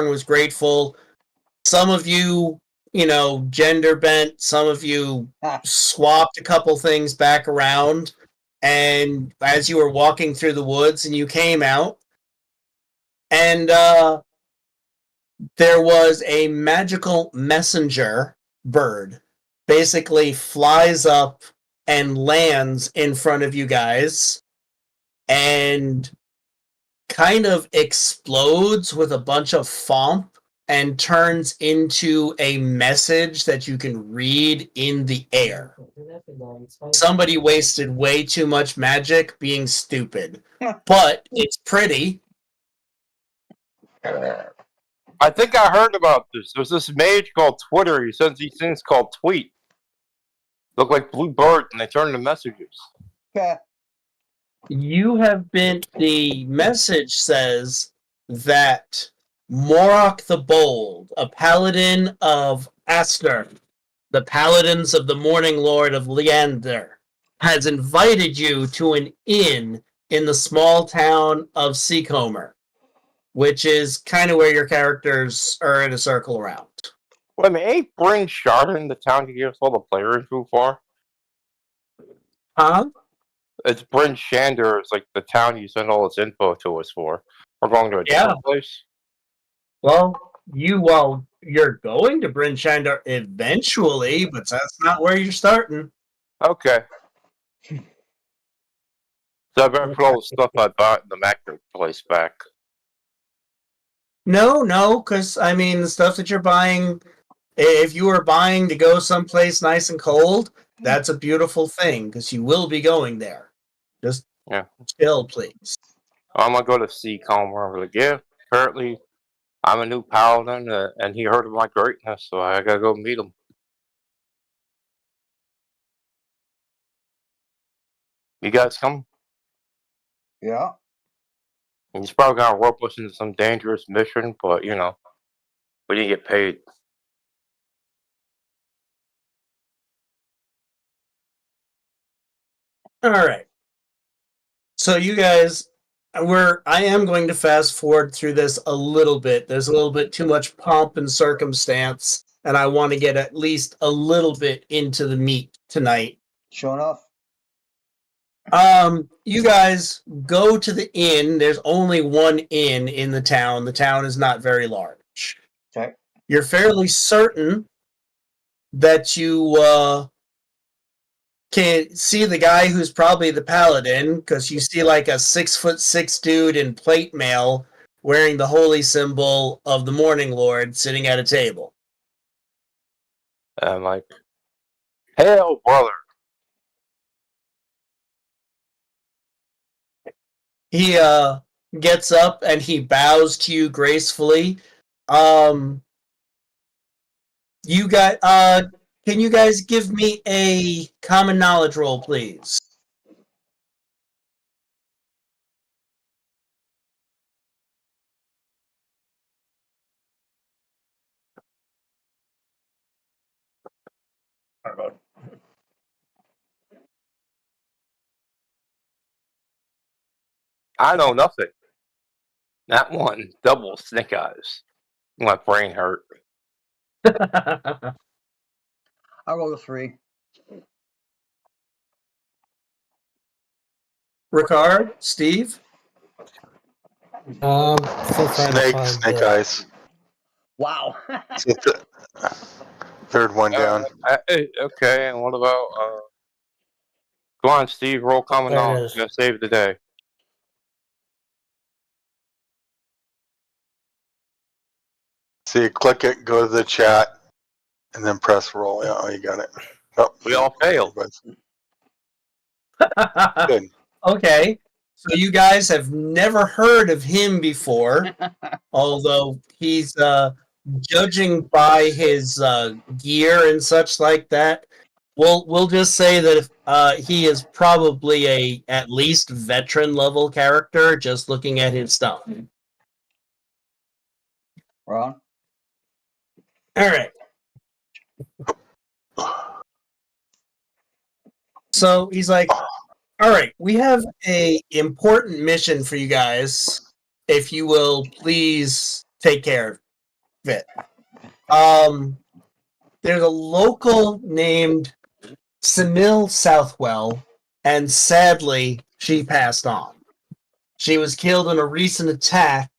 was grateful. Some of you, gender bent. Some of you swapped a couple things back around. And as you were walking through the woods and you came out, and there was a magical messenger bird, basically flies up and lands in front of you guys and kind of explodes with a bunch of fomp and turns into a message that you can read in the air. Somebody wasted way too much magic being stupid, but it's pretty. I think I heard about this. There's this mage called Twitter. He sends these things called tweet. Look like blue birds, and they turn into messages. Yeah. You have been. The message says that Morok the Bold, a paladin of Aster, the paladins of the Morning Lord of Leander, has invited you to an inn in the small town of Seacomer, which is kind of where your characters are in a circle around. Wait a minute, ain't Bryn Chardon the town you gave us all the player info for? Huh? It's Bryn Shander. It's like the town you send all this info to us for. We're going to a different place? Well, you're going to Bryn Shander eventually, but that's not where you're starting. Okay. So I better put all the stuff I bought in the Macro place back. No, because, the stuff that you're buying, if you were buying to go someplace nice and cold, that's a beautiful thing, because you will be going there. Just chill, please. I'm going to go to Seacomer with a gift. Apparently, I'm a new paladin, and he heard of my greatness, so I got to go meet him. You guys come? Yeah. He's probably going to rope us into some dangerous mission, but, we didn't get paid. All right. So you guys, I am going to fast forward through this a little bit. There's a little bit too much pomp and circumstance, and I want to get at least a little bit into the meat tonight. Sure enough. You guys go to the inn. There's only one inn in the town. The town is not very large. Okay. You're fairly certain that you can see the guy who's probably the paladin, because you see like a 6'6" dude in plate mail wearing the holy symbol of the Morning Lord sitting at a table. I'm like, hail, brother. He gets up and he bows to you gracefully. You got can you guys give me a common knowledge roll, please? I know nothing. That one, double snake eyes. My brain hurt. I rolled a 3. Ricard, Steve? Still trying to find Snake eyes. Wow. Third one down. Okay, and what about go on, Steve, roll common There it knowledge. is. Gonna save the day. See, click it, go to the chat, and then press roll. Yeah, oh, you got it. Oh, We all failed. Good. Okay, so you guys have never heard of him before, although he's judging by his gear and such like that. We'll just say that he is probably a at least veteran level character, just looking at his stuff. Ron? All right. So he's like, all right, we have a important mission for you guys. If you will please take care of it. fit. There's a local named Samil Southwell, and sadly, she passed on. She was killed in a recent attack.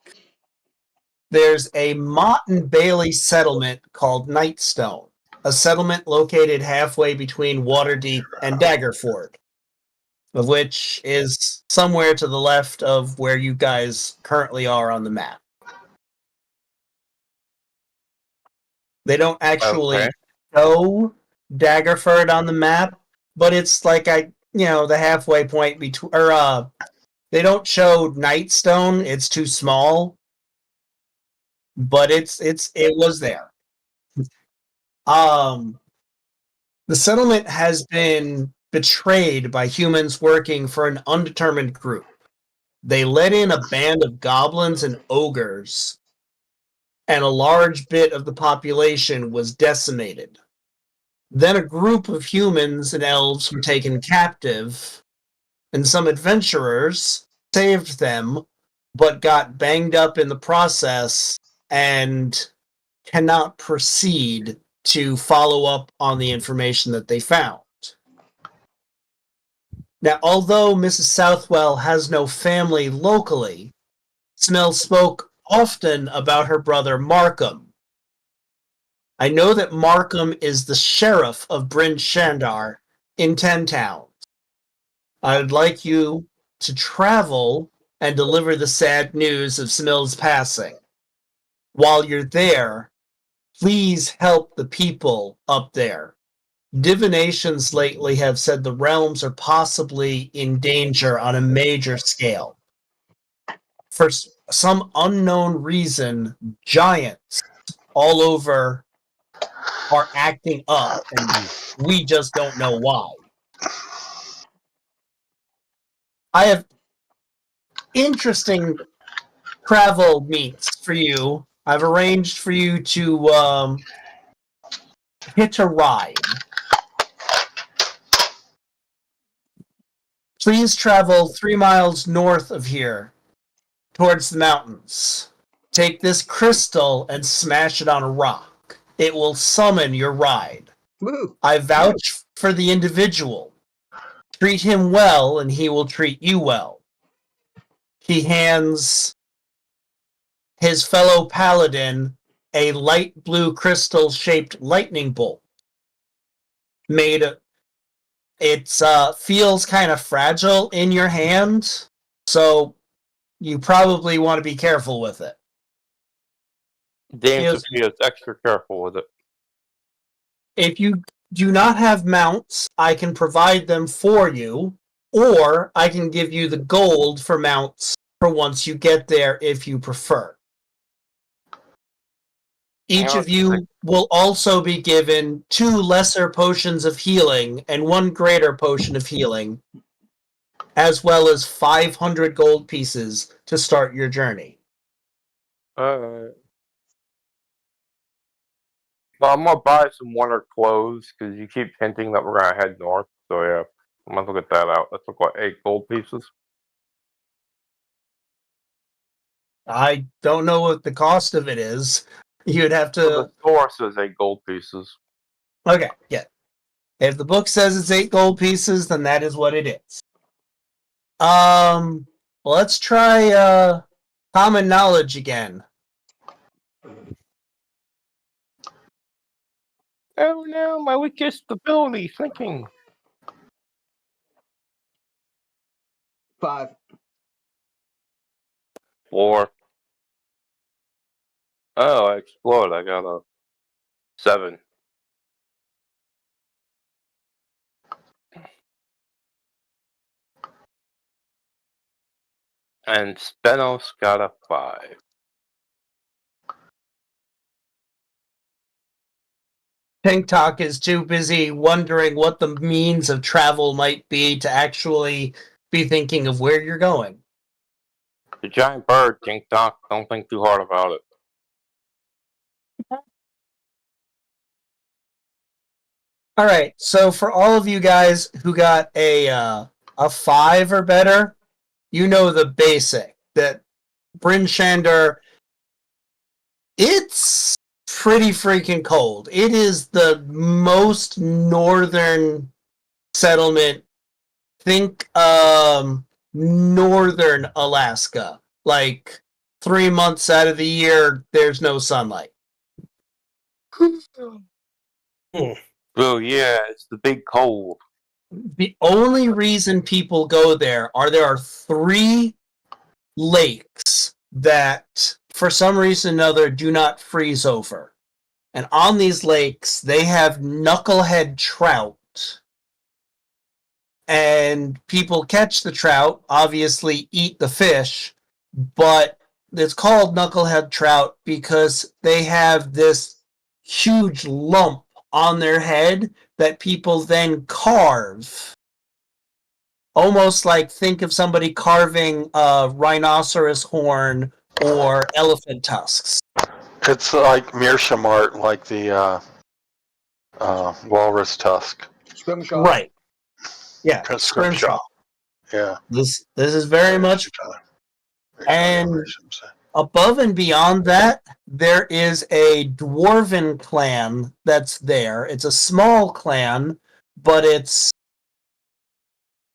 There's a Mott and Bailey settlement called Nightstone, a settlement located halfway between Waterdeep and Daggerford, of which is somewhere to the left of where you guys currently are on the map. They don't actually Okay. show Daggerford on the map, but it's like the halfway point between. Or they don't show Nightstone; it's too small. But it was there. The settlement has been betrayed by humans working for an undetermined group. They let in a band of goblins and ogres, and a large bit of the population was decimated. Then a group of humans and elves were taken captive, and some adventurers saved them, but got banged up in the process and cannot proceed to follow up on the information that they found. Now, although Mrs. Southwell has no family locally, Smell spoke often about her brother Markham. I know that Markham is the sheriff of Bryn Shandar in 10 towns. I would like you to travel and deliver the sad news of Smill's passing. While you're there, please help the people up there. Divinations lately have said the realms are possibly in danger on a major scale. For some unknown reason, giants all over are acting up, and we just don't know why. I have interesting travel meets for you. I've arranged for you to hitch a ride. Please travel 3 miles north of here, towards the mountains. Take this crystal and smash it on a rock. It will summon your ride. Woo! I vouch for the individual. Treat him well, and he will treat you well. He hands his fellow paladin a light blue crystal-shaped lightning bolt. It feels kind of fragile in your hand, so you probably want to be careful with it. Dame Sophia's extra careful with it. If you do not have mounts, I can provide them for you, or I can give you the gold for mounts for once you get there if you prefer. Each of you will also be given 2 lesser potions of healing and 1 greater potion of healing, as well as 500 gold pieces to start your journey. Well, I'm gonna buy some winter clothes because you keep hinting that we're gonna head north. So yeah, I'm gonna get that out. That's like what, 8 gold pieces? I don't know what the cost of it is. You'd have to... So the store says 8 gold pieces. Okay, yeah. If the book says it's 8 gold pieces, then that is what it is. Let's try common knowledge again. Oh no, my weakest ability, thinking. 5. 4. Oh, I exploded. I got a 7. And Stenos got a 5. TikTok is too busy wondering what the means of travel might be to actually be thinking of where you're going. The giant bird, King Doc. Don't think too hard about it. All right, so for all of you guys who got a 5 or better, you know the basic that Bryn Shandar, it's pretty freaking cold. It is the most northern settlement. Think northern Alaska. Like 3 months out of the year, there's no sunlight. Oh yeah, it's the big cold. The only reason people go there are 3 lakes that, for some reason or another, do not freeze over. And on these lakes, they have knucklehead trout. And people catch the trout, obviously eat the fish, but it's called knucklehead trout because they have this huge lump on their head that people then carve. Almost like, think of somebody carving a rhinoceros horn or elephant tusks. It's like Meerschaumart, like the walrus tusk. Scrimshaw. Right. Yeah. Scrimshaw. Yeah. This is very much. And above and beyond that, there is a dwarven clan that's there. It's a small clan, but it's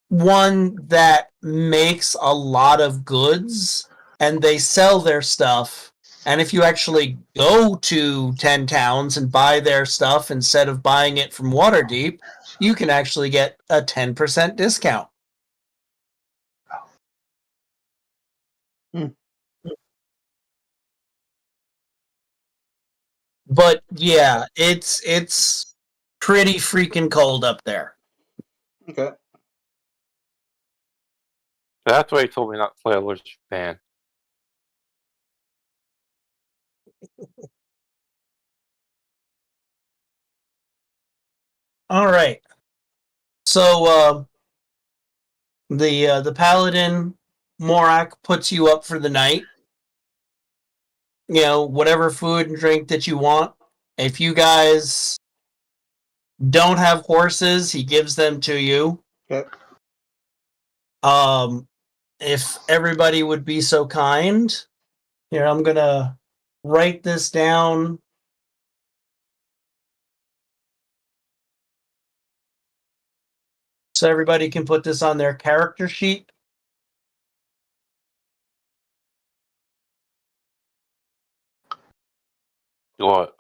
one that makes a lot of goods, and they sell their stuff. And if you actually go to 10 Towns and buy their stuff instead of buying it from Waterdeep, you can actually get a 10% discount. But yeah, it's pretty freaking cold up there. Okay. That's why he told me not to play Allergic Japan. All right. So the paladin Morak puts you up for the night. You know, whatever food and drink that you want. If you guys don't have horses, he gives them to you. Okay. If everybody would be so kind. Here, I'm gonna write this down. So everybody can put this on their character sheet. What?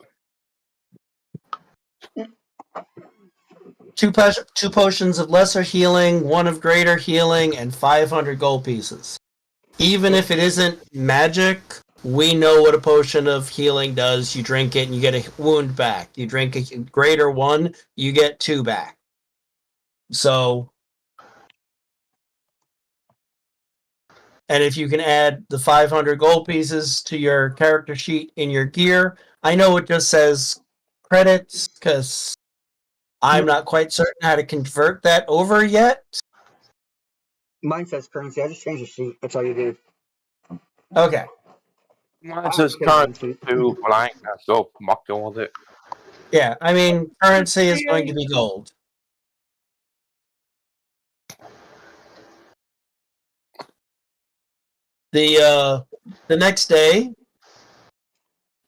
Two potions of lesser healing, 1 of greater healing, and 500 gold pieces. Even if it isn't magic, we know what a potion of healing does. You drink it and you get a wound back. You drink a greater one, you get 2 back. So, and if you can add the 500 gold pieces to your character sheet in your gear, I know it just says credits because I'm not quite certain how to convert that over yet. Mine says currency. I just changed the sheet. That's all you did. Okay. Mine says currency too, but I ain't gonna go mucking with it. Yeah, I mean, currency is going to be gold. The next day,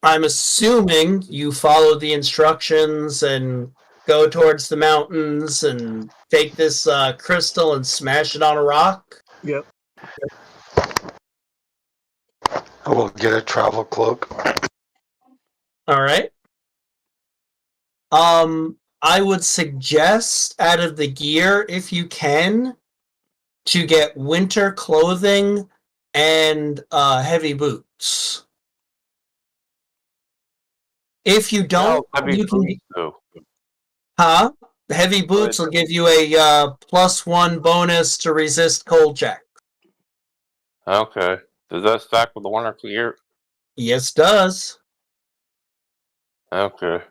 I'm assuming you follow the instructions and go towards the mountains and take this crystal and smash it on a rock. Yep. I will get a travel cloak. All right. I would suggest out of the gear, if you can, to get winter clothing and heavy boots. If you don't, you can. Huh? The heavy boots will give you a +1 bonus to resist cold check. Okay. Does that stack with the winter gear? Yes, does. Okay.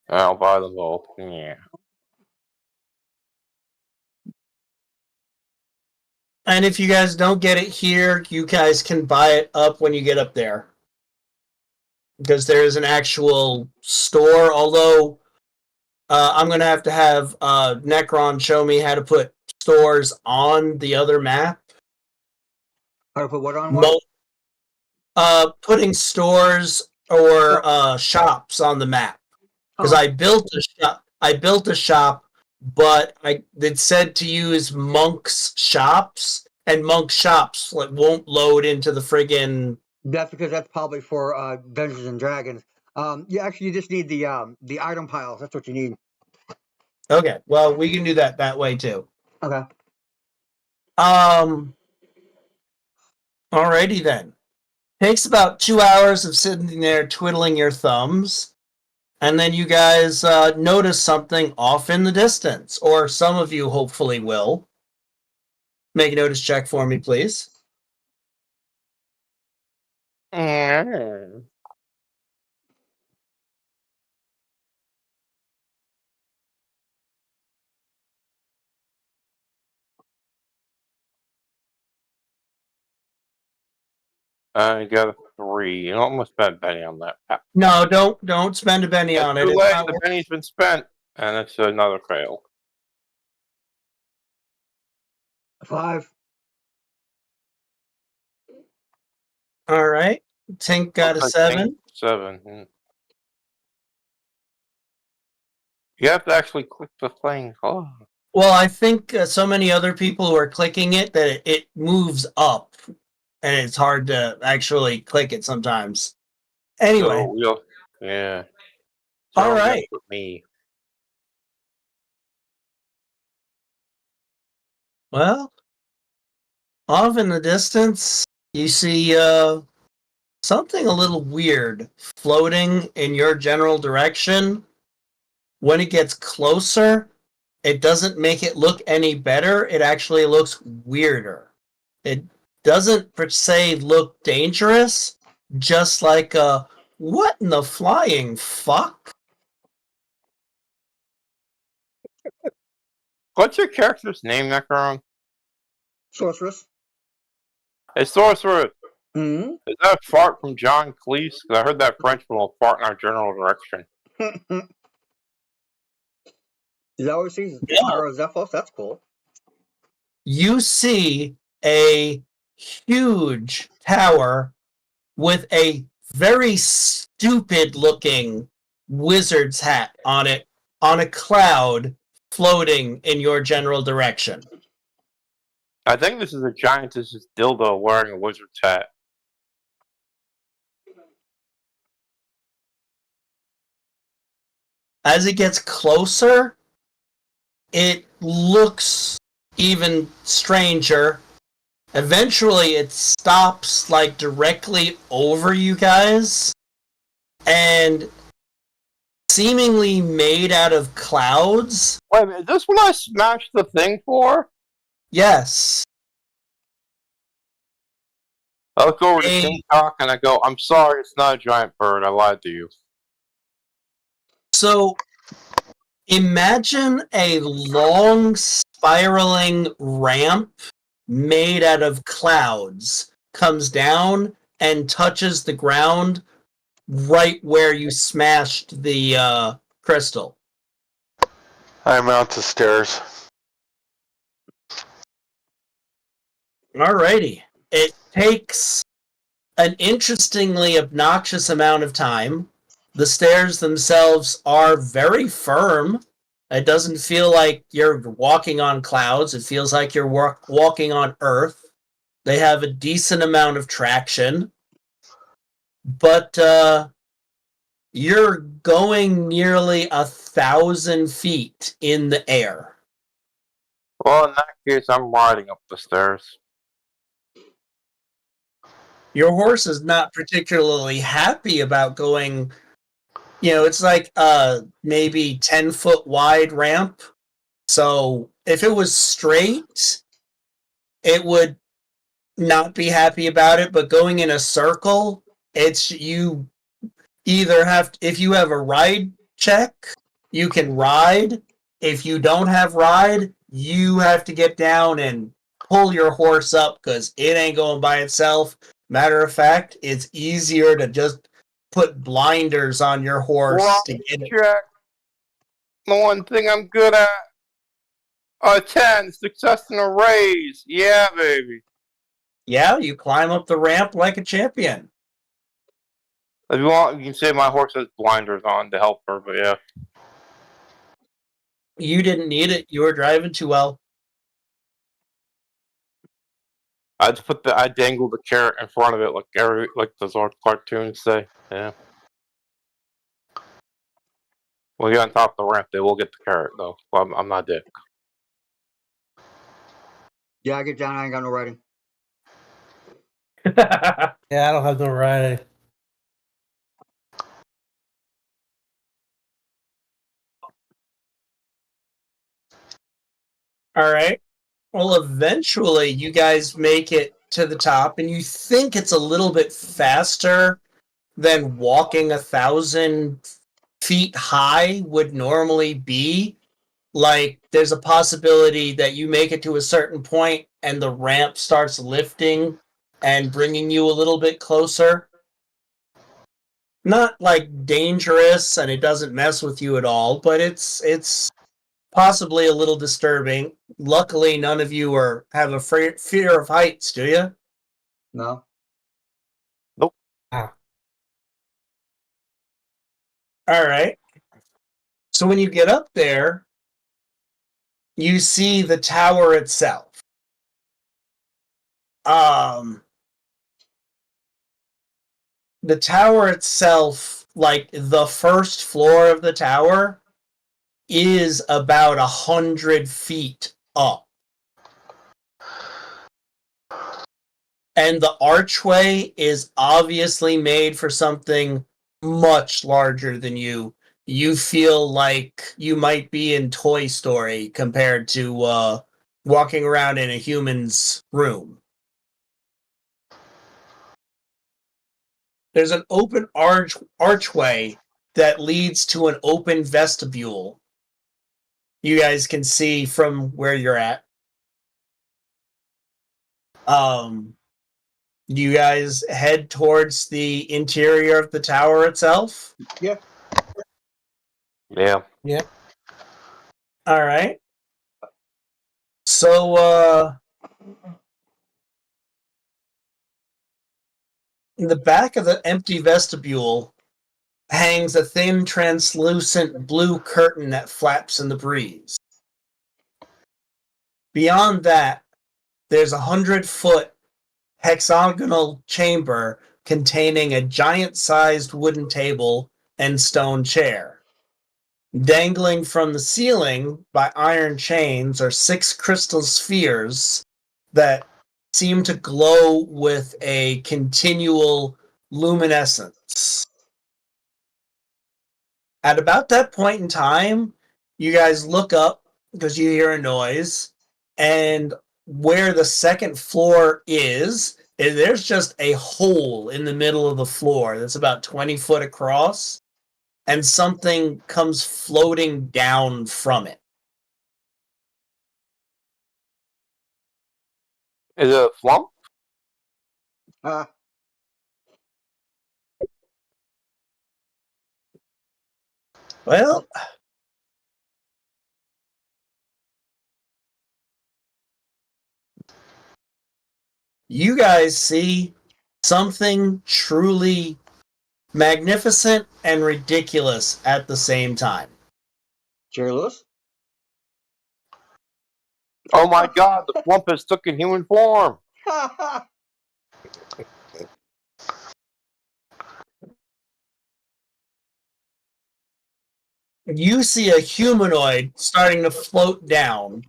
I'll buy them both. Yeah. And if you guys don't get it here, you guys can buy it up when you get up there. Because there is an actual store, although I'm going to have Necron show me how to put stores on the other map. How to put what on what? Putting stores or shops on the map because Oh. I built a shop. I built a shop, but it said to use Monk's shops, and Monk's shops won't load into the friggin'. That's because that's probably for Dungeons and Dragons. You just need the item piles. That's what you need. Okay, well, we can do that way too. Okay. Alrighty then. Takes about 2 hours of sitting there twiddling your thumbs, and then you guys notice something off in the distance, or some of you hopefully will. Make a notice check for me, please. I got a 3. You almost spent a penny on that. No, don't spend a penny on it. Too It's late. not The worth- penny's been spent, and it's another fail. 5. All right. Tink got a Looks like 7. 7. You have to actually click the thing. Oh. Well, I think so many other people who are clicking it that it moves up, and it's hard to actually click it sometimes. Anyway, Yeah. All So, right. with me. well, off in the distance, you see something a little weird floating in your general direction. When it gets closer, it doesn't make it look any better. It actually looks weirder. It doesn't per se look dangerous, just like what in the flying fuck? What's your character's name, Necron? Sorceress. It's Sorcerer. Hmm. Is that a fart from John Cleese? 'Cause I heard that French will fart in our general direction. Is that what it sees? Yeah. Or Zephos? That's cool. You see a huge tower with a very stupid looking wizard's hat on it on a cloud floating in your general direction. I think this is a giantess's dildo wearing a wizard's hat. As it gets closer, it looks even stranger. Eventually, it stops like directly over you guys, and seemingly made out of clouds. Wait a minute, is this what I smashed the thing for? Yes. I look over to Hey. King Cock and I go, I'm sorry, it's not a giant bird. I lied to you. So imagine a long spiraling ramp made out of clouds comes down and touches the ground right where you smashed the crystal. I mount the stairs. Alrighty. It takes an interestingly obnoxious amount of time. The stairs themselves are very firm. It doesn't feel like you're walking on clouds. It feels like you're walking on earth. They have a decent amount of traction. But you're going nearly 1,000 feet in the air. Well, in that case, I'm riding up the stairs. Your horse is not particularly happy about going, it's like maybe 10-foot wide ramp. So if it was straight, it would not be happy about it, but going in a circle, it's you either have, if you have a ride check, you can ride. If you don't have ride, you have to get down and pull your horse up because it ain't going by itself. Matter of fact, it's easier to just put blinders on your horse to get it. Check. The one thing I'm good at. A 10, success and a raise. Yeah, baby. Yeah, you climb up the ramp like a champion. If you want, you can say my horse has blinders on to help her, but yeah. You didn't need it. You were driving too well. I dangled the carrot in front of it like those old cartoons say. Yeah. When you get on top of the ramp, they will get the carrot though. Well, I'm not dick. Yeah, I get down. I ain't got no writing. Yeah, I don't have no writing. All right. Well, eventually you guys make it to the top, and you think it's a little bit faster than walking 1,000 feet high would normally be. Like, there's a possibility that you make it to a certain point and the ramp starts lifting and bringing you a little bit closer. Not like dangerous, and it doesn't mess with you at all, but it's possibly a little disturbing. Luckily, none of you have a fear of heights, do you? No. All right. So when you get up there, you see the tower itself. The tower itself, like the first floor of the tower, is about 100 feet up. And the archway is obviously made for something much larger than you. You feel like you might be in Toy Story compared to walking around in a human's room. There's an open archway that leads to an open vestibule. You guys can see from where you're at. You guys head towards the interior of the tower itself? Yeah. Yeah. Yep. All right. So, in the back of the empty vestibule hangs a thin, translucent blue curtain that flaps in the breeze. Beyond that, there's a 100-foot hexagonal chamber containing a giant-sized wooden table and stone chair. Dangling from the ceiling by iron chains are 6 crystal spheres that seem to glow with a continual luminescence. At about that point in time, you guys look up because you hear a noise, and where the second floor is there's just a hole in the middle of the floor that's about 20 foot across, and something comes floating down from it. Is it a flump? Well, you guys see something truly magnificent and ridiculous at the same time. Jerry Lewis? Oh my god, the flump has taken human form! You see a humanoid starting to float down.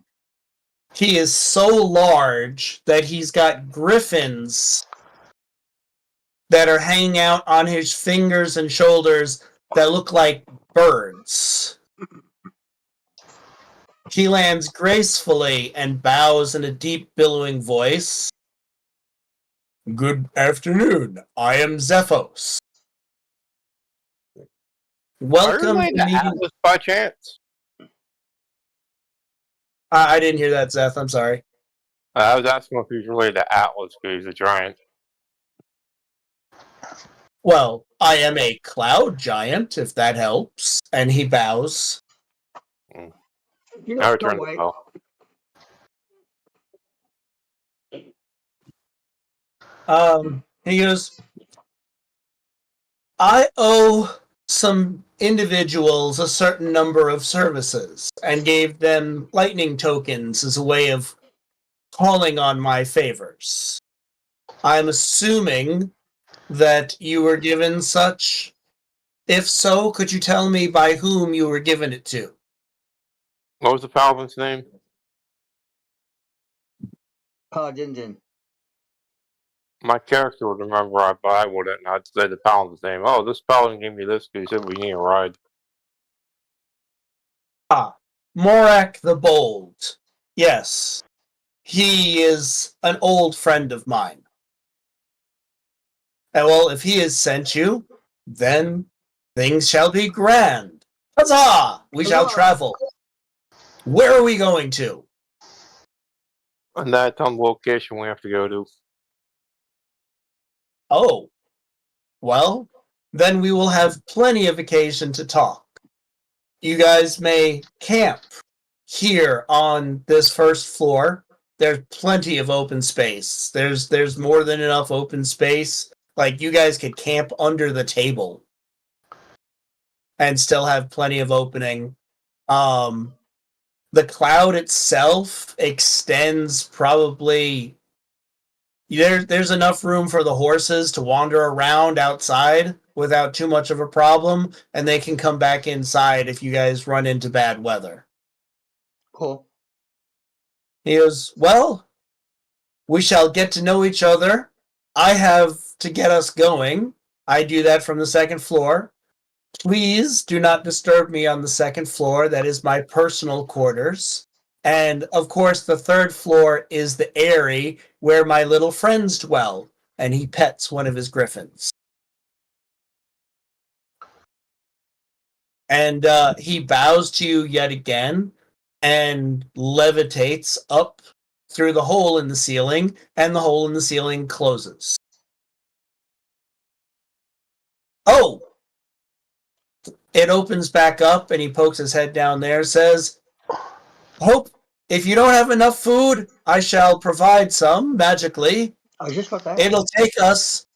He is so large that he's got griffins that are hanging out on his fingers and shoulders that look like birds. He lands gracefully and bows in a deep, billowing voice. Good afternoon. I am Zephos. Welcome Are you to the meeting. Atlas by chance? I didn't hear that, Zeth. I'm sorry. I was asking if he's related to Atlas because he's a giant. Well, I am a cloud giant, if that helps. And he bows. You I know, returned no the way. bell. He goes, I owe some individuals a certain number of services and gave them lightning tokens as a way of calling on my favors. I'm assuming that you were given such. If so, could you tell me by whom you were given it to? What was the paladin's name? Din. My character would remember, but I wouldn't. And I'd say the paladin's name. Oh, this paladin gave me this because he said we need a ride. Ah, Morak the Bold. Yes, he is an old friend of mine. And well, if he has sent you, then things shall be grand. Huzzah! We shall Huzzah! travel. Where are we going to? And that's on the location we have to go to. Oh, well, then we will have plenty of occasion to talk. You guys may camp here on this first floor. There's plenty of open space. There's more than enough open space. Like, you guys could camp under the table and still have plenty of opening. The cloud itself extends probably. There's enough room for the horses to wander around outside without too much of a problem, and they can come back inside if you guys run into bad weather. Cool. He goes, well, we shall get to know each other. I have to get us going. I do that from the second floor. Please do not disturb me on the second floor. That is my personal quarters. And, of course, the third floor is the eyrie where my little friends dwell. And he pets one of his griffins. And he bows to you yet again and levitates up through the hole in the ceiling, and the hole in the ceiling closes. Oh! It opens back up, and he pokes his head down there, says, Hope, if you don't have enough food, I shall provide some, magically. I was just about that. It'll take us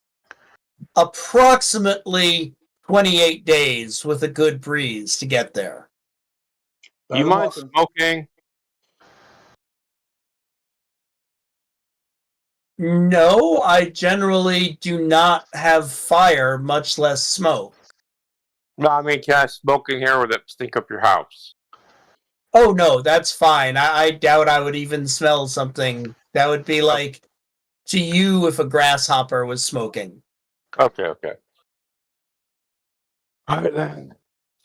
approximately 28 days with a good breeze to get there. You mind smoking? No, I generally do not have fire, much less smoke. No, I mean, can I smoke in here? Would it stink up your house? Oh, no, that's fine. I doubt I would even smell something. That would be like to you if a grasshopper was smoking. Okay. Alright then.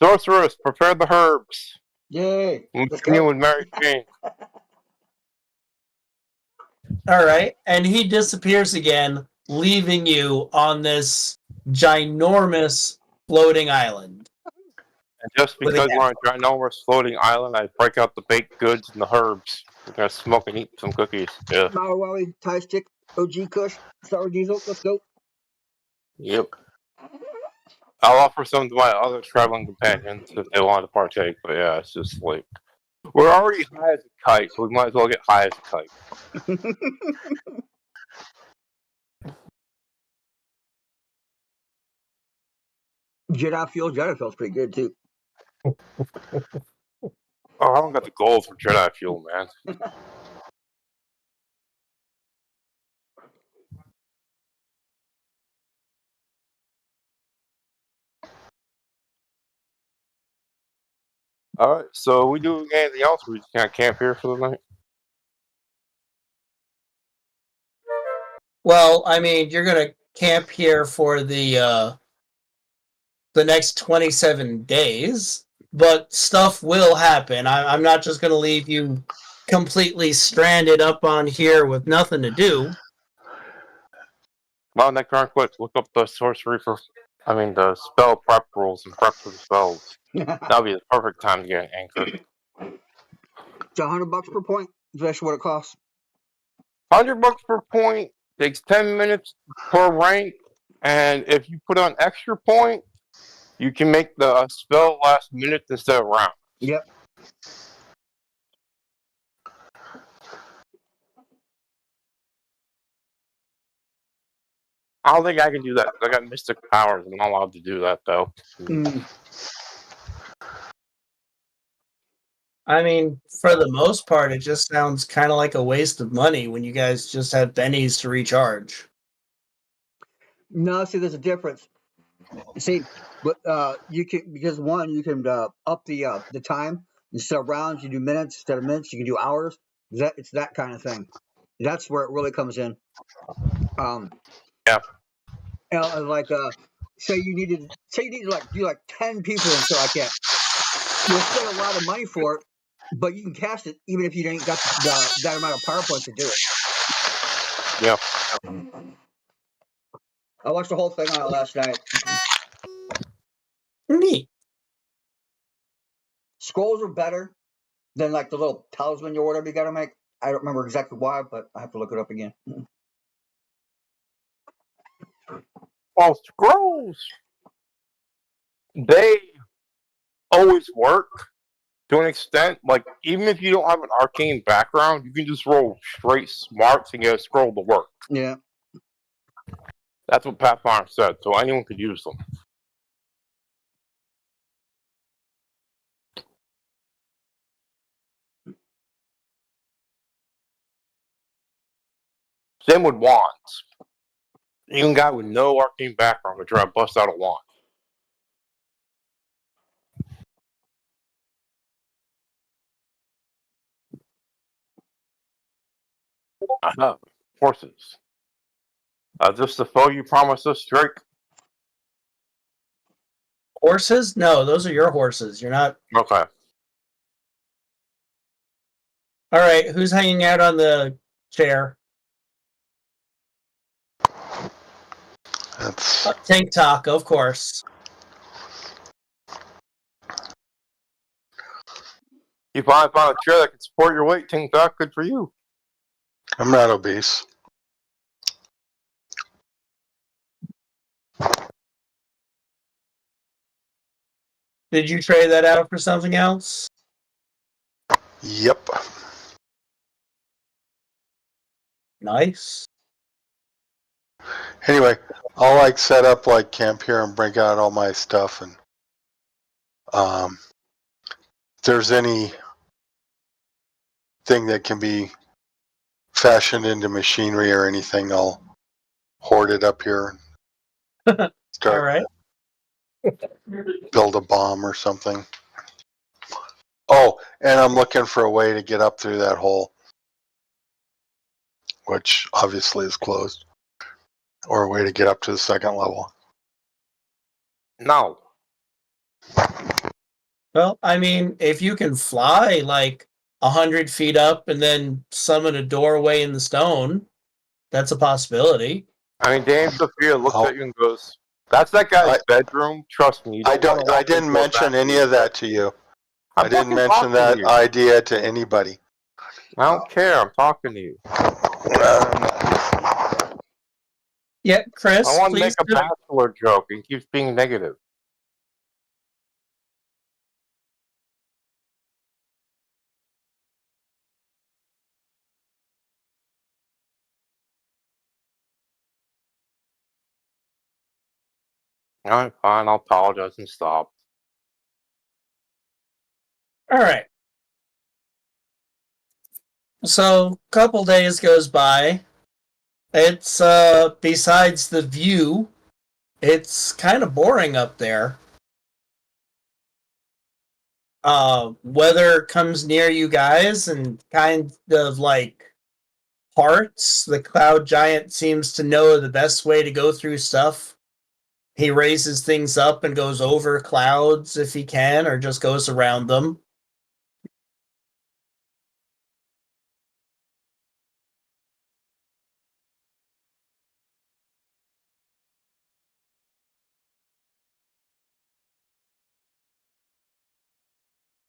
Sorceress, prepare the herbs. Yay. I'm Let's beginning go. with Mary Jane. All right, and he disappears again, leaving you on this ginormous floating island. And just With a because we're on a ginormous floating island, I break out the baked goods and the herbs. We're gonna smoke and eat some cookies. Yeah. Maui Wally, Thai Stick, OG Kush, Sour Diesel. Let's go. Yep. I'll offer some to my other traveling companions if they want to partake, but yeah, it's just like we're already high as a kite, so we might as well get high as a kite. Jedi Fuel's pretty good too. Oh, I don't got the gold for Jedi fuel, man. Alright, so we doing anything else? We just can't camp here for the night? Well, I mean, you're gonna camp here for the next 27 days, but stuff will happen. I'm not just gonna leave you completely stranded up on here with nothing to do. Well, Necron look up the sorcery for, the spell prep rules and prep for the spells. That'll be the perfect time to get an anchor. It's $100 per point. That's what it costs. $100 per point, takes 10 minutes per rank, and if you put on extra point, you can make the spell last minutes instead of round. Yep. I don't think I can do that. I got mystic powers. I'm not allowed to do that though. Mm, I mean, for the most part, it just sounds kind of like a waste of money when you guys just have bennies to recharge. no, see, there's a difference. See, but you can, because one, you can up the time instead of rounds. You do minutes instead of minutes. You can do hours. It's that kind of thing. That's where it really comes in. Um, Yeah. like say you needed to like do like 10 people and stuff like that. You'll spend a lot of money for it, but you can cast it even if you ain't got that amount of power points to do it. Yeah. I watched the whole thing on it last night. Neat. Scrolls are better than like the little talisman or whatever you got to make. I don't remember exactly why, but I have to look it up again. Well, scrolls, they always work to an extent. Like, even if you don't have an arcane background, you can just roll straight smarts and get a scroll to work. Yeah. That's what Pathfinder said, so anyone could use them. Same with wands. Even a guy with no arcane background could try to bust out a wand. Horses. Just the foe you promised us, Drake? Horses? No, those are your horses. You're not. Okay. All right, who's hanging out on the chair? That's Tank Talk, of course. You finally found a chair that can support your weight, Ting Duck. Good for you. I'm not obese. Did you trade that out for something else? Yep. Nice. Anyway, I'll like set up like camp here and break out all my stuff, and if there's any thing that can be fashioned into machinery or anything, I'll hoard it up here and All start right. build a bomb or something. Oh, and I'm looking for a way to get up through that hole, which obviously is closed, or a way to get up to the second level. No. Well, I mean, if you can fly like 100 feet up and then summon a doorway in the stone, that's a possibility. I mean, Dame Sophia looks Oh. at you and goes, "That's that guy's bedroom. Trust me." You I wanna don't. I walk didn't into a mention bathroom. any of that to you. I'm I didn't fucking mention talking to that you. idea to anybody. I don't care. I'm talking to you. Yeah, Chris, I want to please make a do- bachelor joke and keeps being negative. All right, fine. I'll apologize and stop. All right. So, a couple days goes by. It's besides the view, it's kind of boring up there. Weather comes near you guys and kind of like parts. The cloud giant seems to know the best way to go through stuff. He raises things up and goes over clouds if he can, or just goes around them.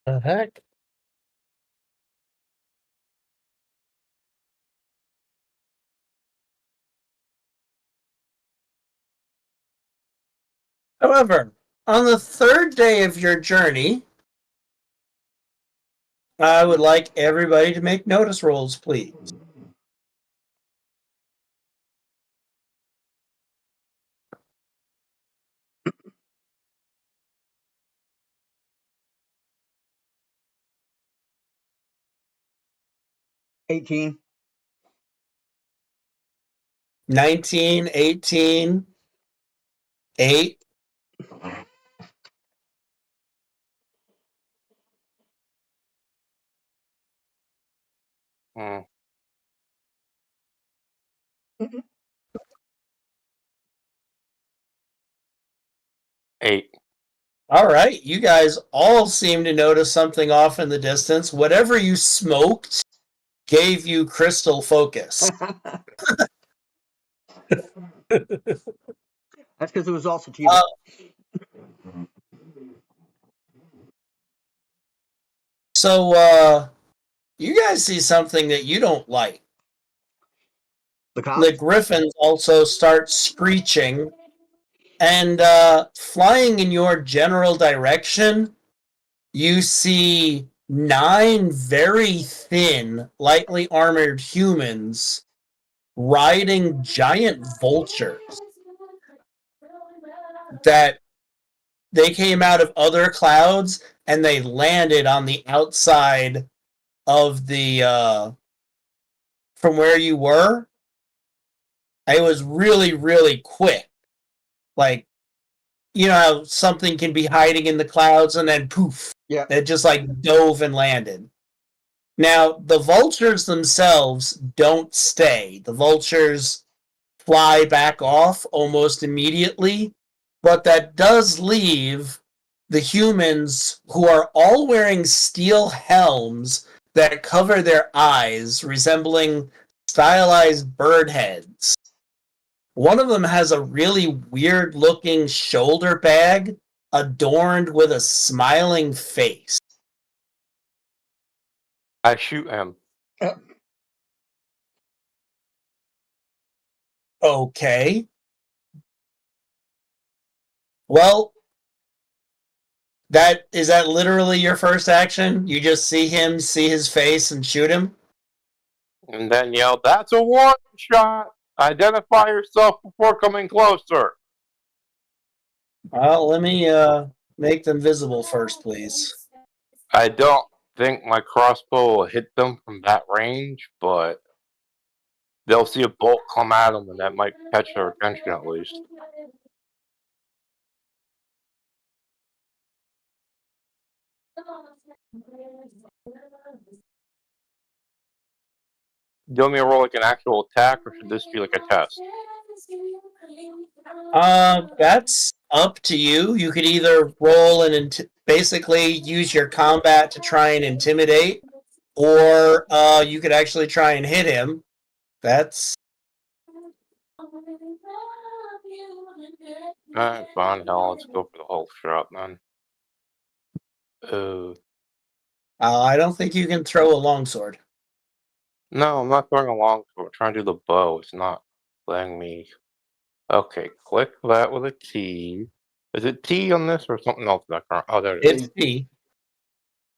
The heck? However, on the third day of your journey, I would like everybody to make notice rolls, please. 18. 19, 18, 8. Hmm. 8. All right, you guys all seem to notice something off in the distance. Whatever you smoked gave you crystal focus. That's because it was all sativa. So, you guys see something that you don't like. The The cops? griffins also start screeching and flying in your general direction. You see 9 very thin, lightly armored humans riding giant vultures that they came out of other clouds and they landed on the outside of the from where you were. It was really, really quick. Like, you know how something can be hiding in the clouds and then poof, Yeah. it just like dove and landed. Now, the vultures themselves don't stay. The vultures fly back off almost immediately, but that does leave the humans who are all wearing steel helms that cover their eyes, resembling stylized bird heads. One of them has a really weird looking shoulder bag adorned with a smiling face. I shoot him. Okay. Well, that literally your first action? You just see him, see his face, and shoot him? And then yell, "That's a warning shot! Identify yourself before coming closer!" Well, let me make them visible first, please. I don't think my crossbow will hit them from that range, but they'll see a bolt come at them and that might catch their attention at least. Do you want me to roll like an actual attack, or should this be like a test? That's up to you. You could either roll and basically use your combat to try and intimidate, or you could actually try and hit him. That's Alright, fine, hell, let's go for the whole shot then. I don't think you can throw a longsword. No, I'm not throwing a longsword. I'm trying to do the bow. It's not letting me. Okay, click that with a T. Is it T on this or something else? Oh, there it is. It's me.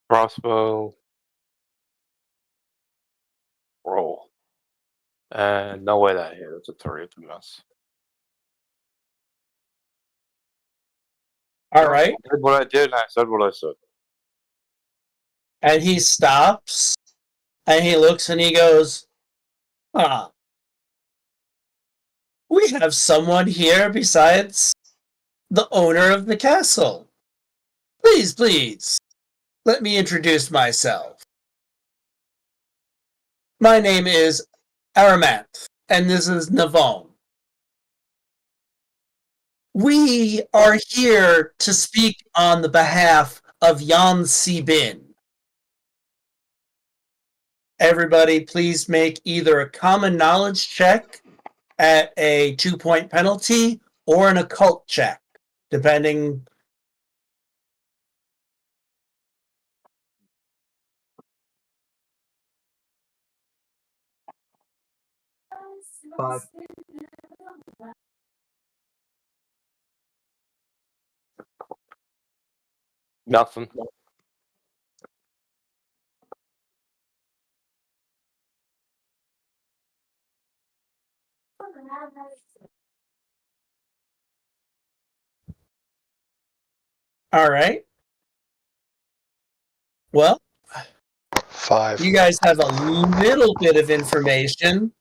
Crossbow. Roll. And no way that hit. It's a 3. It's a mess. All right. I did what I did and I said what I said. And he stops and he looks and he goes, "Ah, we have someone here besides the owner of the castle. Please, please, let me introduce myself. My name is Aramanth, and this is Navon. We are here to speak on the behalf of Yan Sibin. Everybody, please make either a common knowledge check at a 2-point penalty or an occult check, depending. Five. Nothing. All right. Well, 5. you guys have a little bit of information.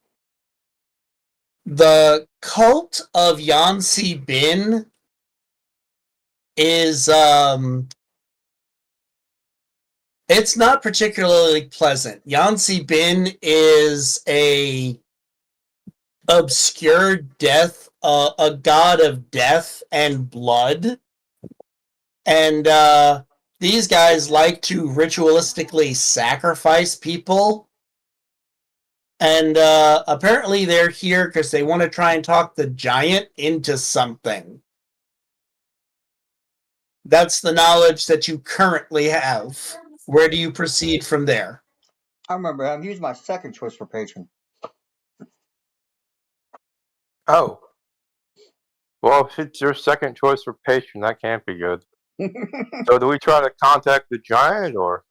The cult of Yansi Bin is it's not particularly pleasant. Yansi Bin is a obscure death, a god of death and blood, and these guys like to ritualistically sacrifice people. And apparently they're here because they want to try and talk the giant into something. That's the knowledge that you currently have. Where do you proceed from there? I remember him. He was my second choice for patron. Oh. Well, if it's your second choice for patron, that can't be good. So do we try to contact the giant, or?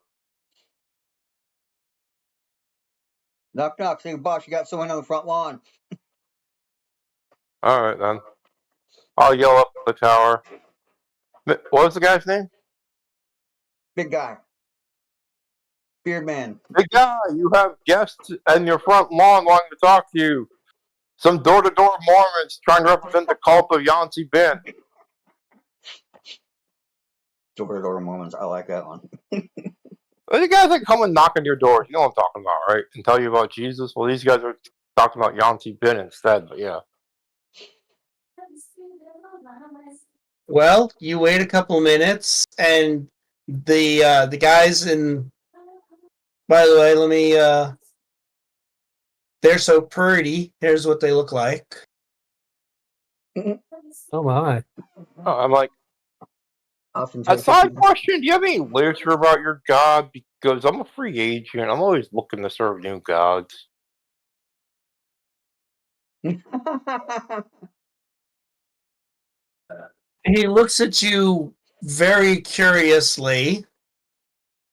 Knock, knock. Say, boss, you got someone on the front lawn. Alright then. I'll yell up the tower. What was the guy's name? Big guy. Beard man. Big guy, you have guests in your front lawn wanting to talk to you. Some door-to-door Mormons trying to represent the cult of Yansi Bin. Door-to-door Mormons. I like that one. Well, you guys that come and knock on your doors, you know what I'm talking about, right? And tell you about Jesus. Well, these guys are talking about Yansi Bin instead, but yeah. Well, you wait a couple minutes, and the guys in. By the way, let me. They're so pretty. Here's what they look like. Oh my. Oh, I'm like, Often a take side people- question, do you have any literature about your god? Because I'm a free agent. I'm always looking to serve new gods. He looks at you very curiously.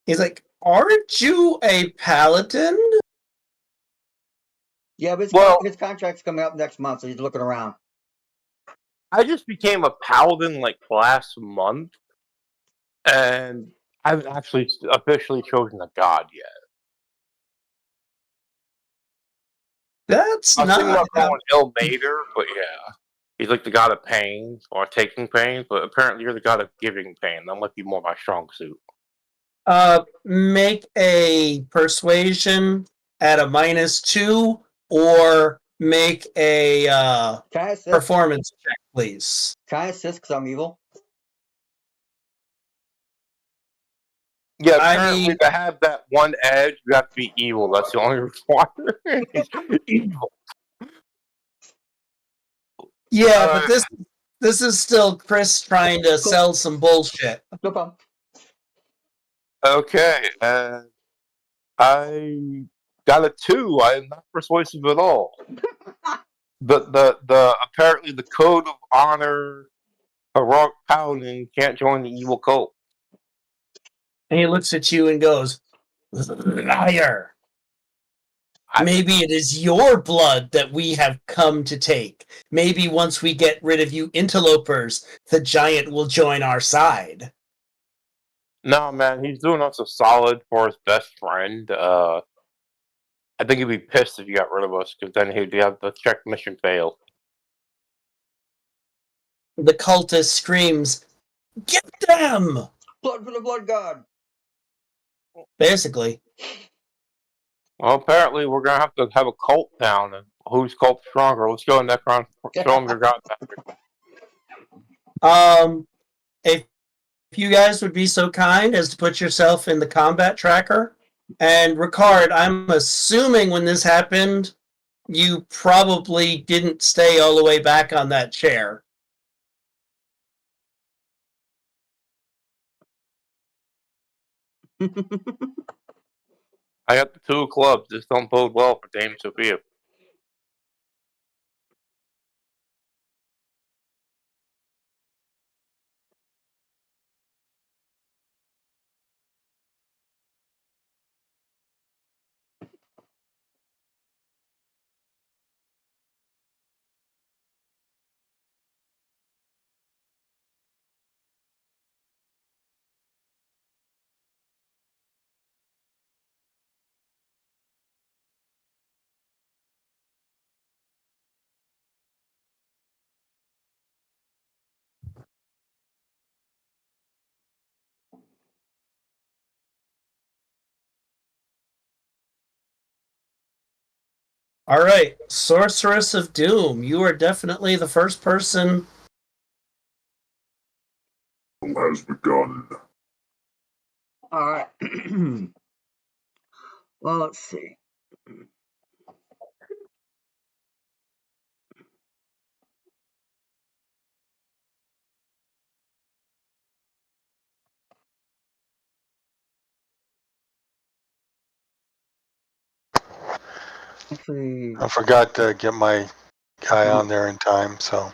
He's like, "Aren't you a paladin?" Yeah, but Well- his contract's coming up next month, so he's looking around. I just became a paladin like last month, and I haven't actually officially chosen a god yet. That's I was thinking not. about going Ilmater, but yeah. He's like the god of pain, or taking pain, but apparently you're the god of giving pain. That might be more my strong suit. Make a persuasion at a -2, or make a Can I assist? performance check, please. Can I assist because I'm evil? Yeah, I apparently mean- to have that one edge, you have to be evil. That's the only requirement. It's evil. Yeah, but this is still Chris trying to sell some bullshit. No problem. Okay, and I got a 2. I am not persuasive at all. The apparently the code of honor, heroic paladin can't join the evil cult. And he looks at you and goes, "Liar. Maybe it is your blood that we have come to take. Maybe once we get rid of you interlopers, the giant will join our side." No, man, he's doing us a solid for his best friend. I think he'd be pissed if you got rid of us, because then he'd have the check mission fail. The cultist screams, "Get them!" Blood for the blood god. Basically. Well, apparently we're gonna have to have a cult down, and whose cult's stronger? Let's go, Necron. Show him your god magic. If you guys would be so kind as to put yourself in the combat tracker. And Ricard, I'm assuming when this happened, you probably didn't stay all the way back on that chair. I got the 2 of clubs. This don't bode well for Dame Sophia. All right, Sorceress of Doom. You are definitely the first person. Has begun. All right. Well, let's see. Actually, I forgot to get my guy on there in time, so.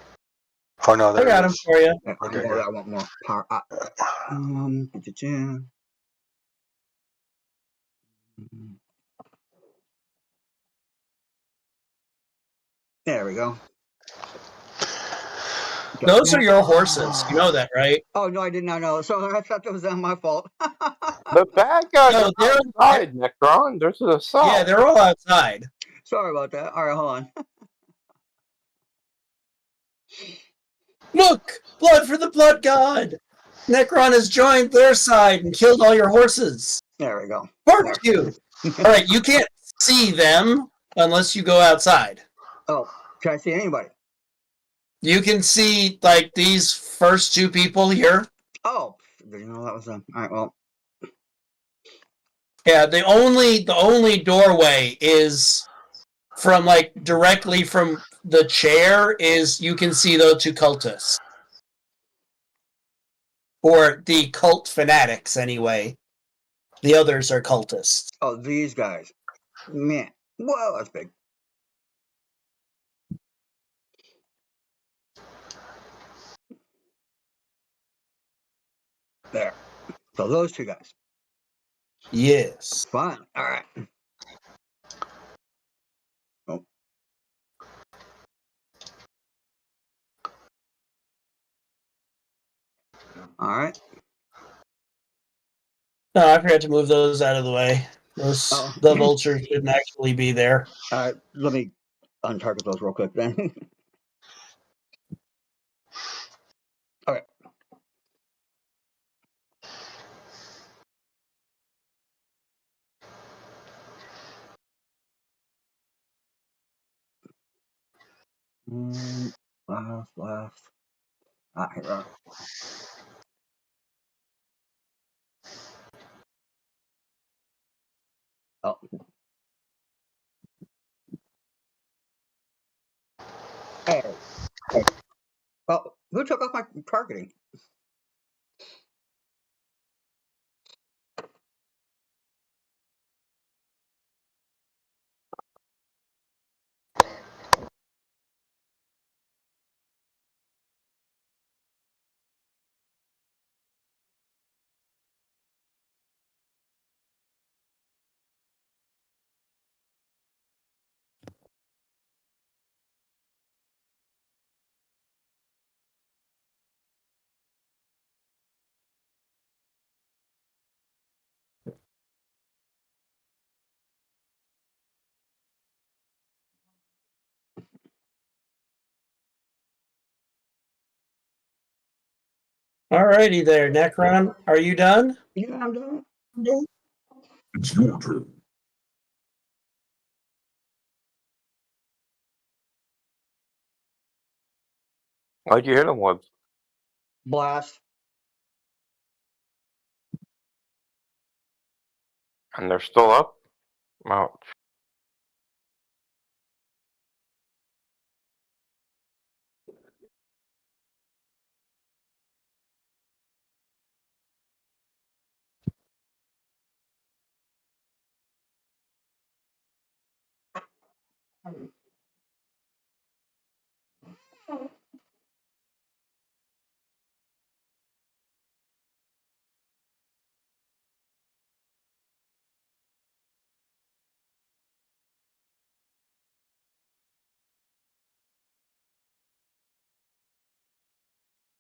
Oh no, I there got it him is. for you. Okay, I good. want more power. There we go. Those are your horses. You know that, right? Oh no, I did not know. So I thought that was my fault. The bad guys No, are they're outside, Necron. There's an assault. yeah, they're all outside. Sorry about that. All right, hold on. Look, blood for the blood god. Necron has joined their side and killed all your horses. There we go. Barbecue. All right, you can't see them unless you go outside. Oh, can I see anybody? You can see like these first two people here. Oh, didn't know that was them. All right, well, Yeah, the only doorway is from like directly from the chair is you can see those two cultists. Or the cult fanatics anyway. The others are cultists. oh, these guys. Man, whoa, that's big. There. So those two guys. Yes. Fine. All right. Oh. All right. No, I forgot to move those out of the way. Those Oh. the vultures shouldn't actually be there. All right. Let me untarget those real quick then. Okay. Left. Ah, here we are. Oh. Hey. Well, who took off my targeting? Alrighty there, Necron. Are you done? Yeah, I'm done. It's your turn. Why'd you hit him with? Blast. And they're still up? Ouch.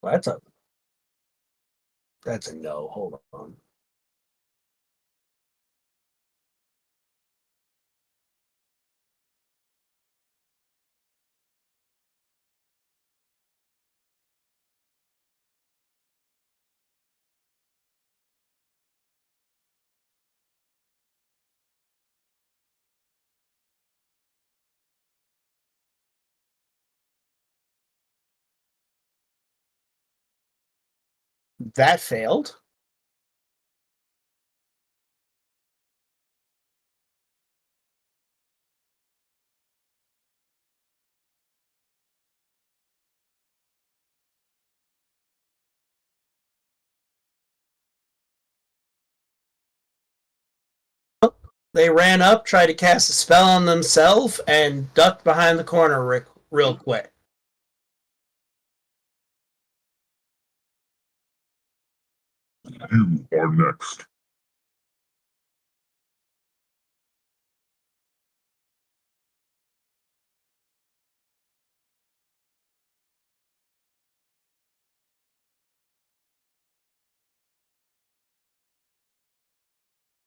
Well, that's a no. Hold on. That failed. They ran up, tried to cast a spell on themselves, and ducked behind the corner real quick. You are next.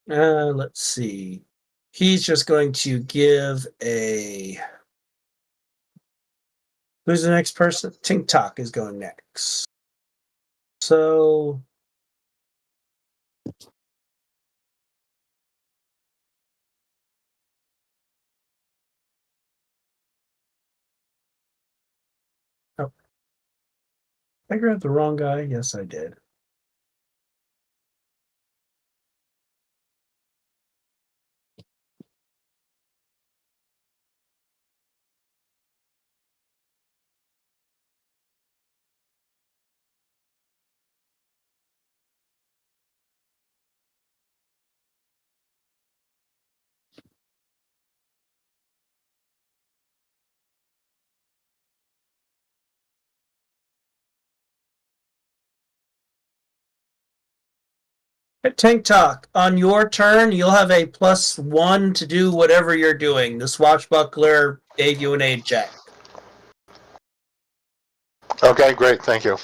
Let's see. He's just going to give a. Who's the next person? Tink Tok is going next. So. Oh. I grabbed the wrong guy. Yes, I did. Tank Talk, on your turn, you'll have a +1 to do whatever you're doing. The swashbuckler gave you an aid check. Okay, great. Thank you.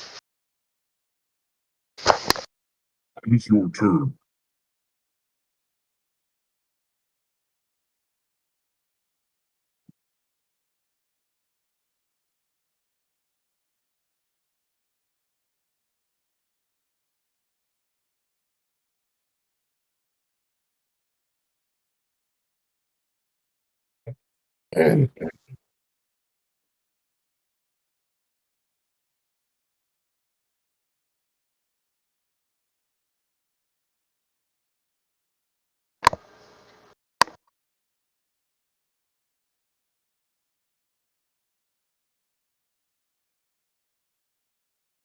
It's your turn.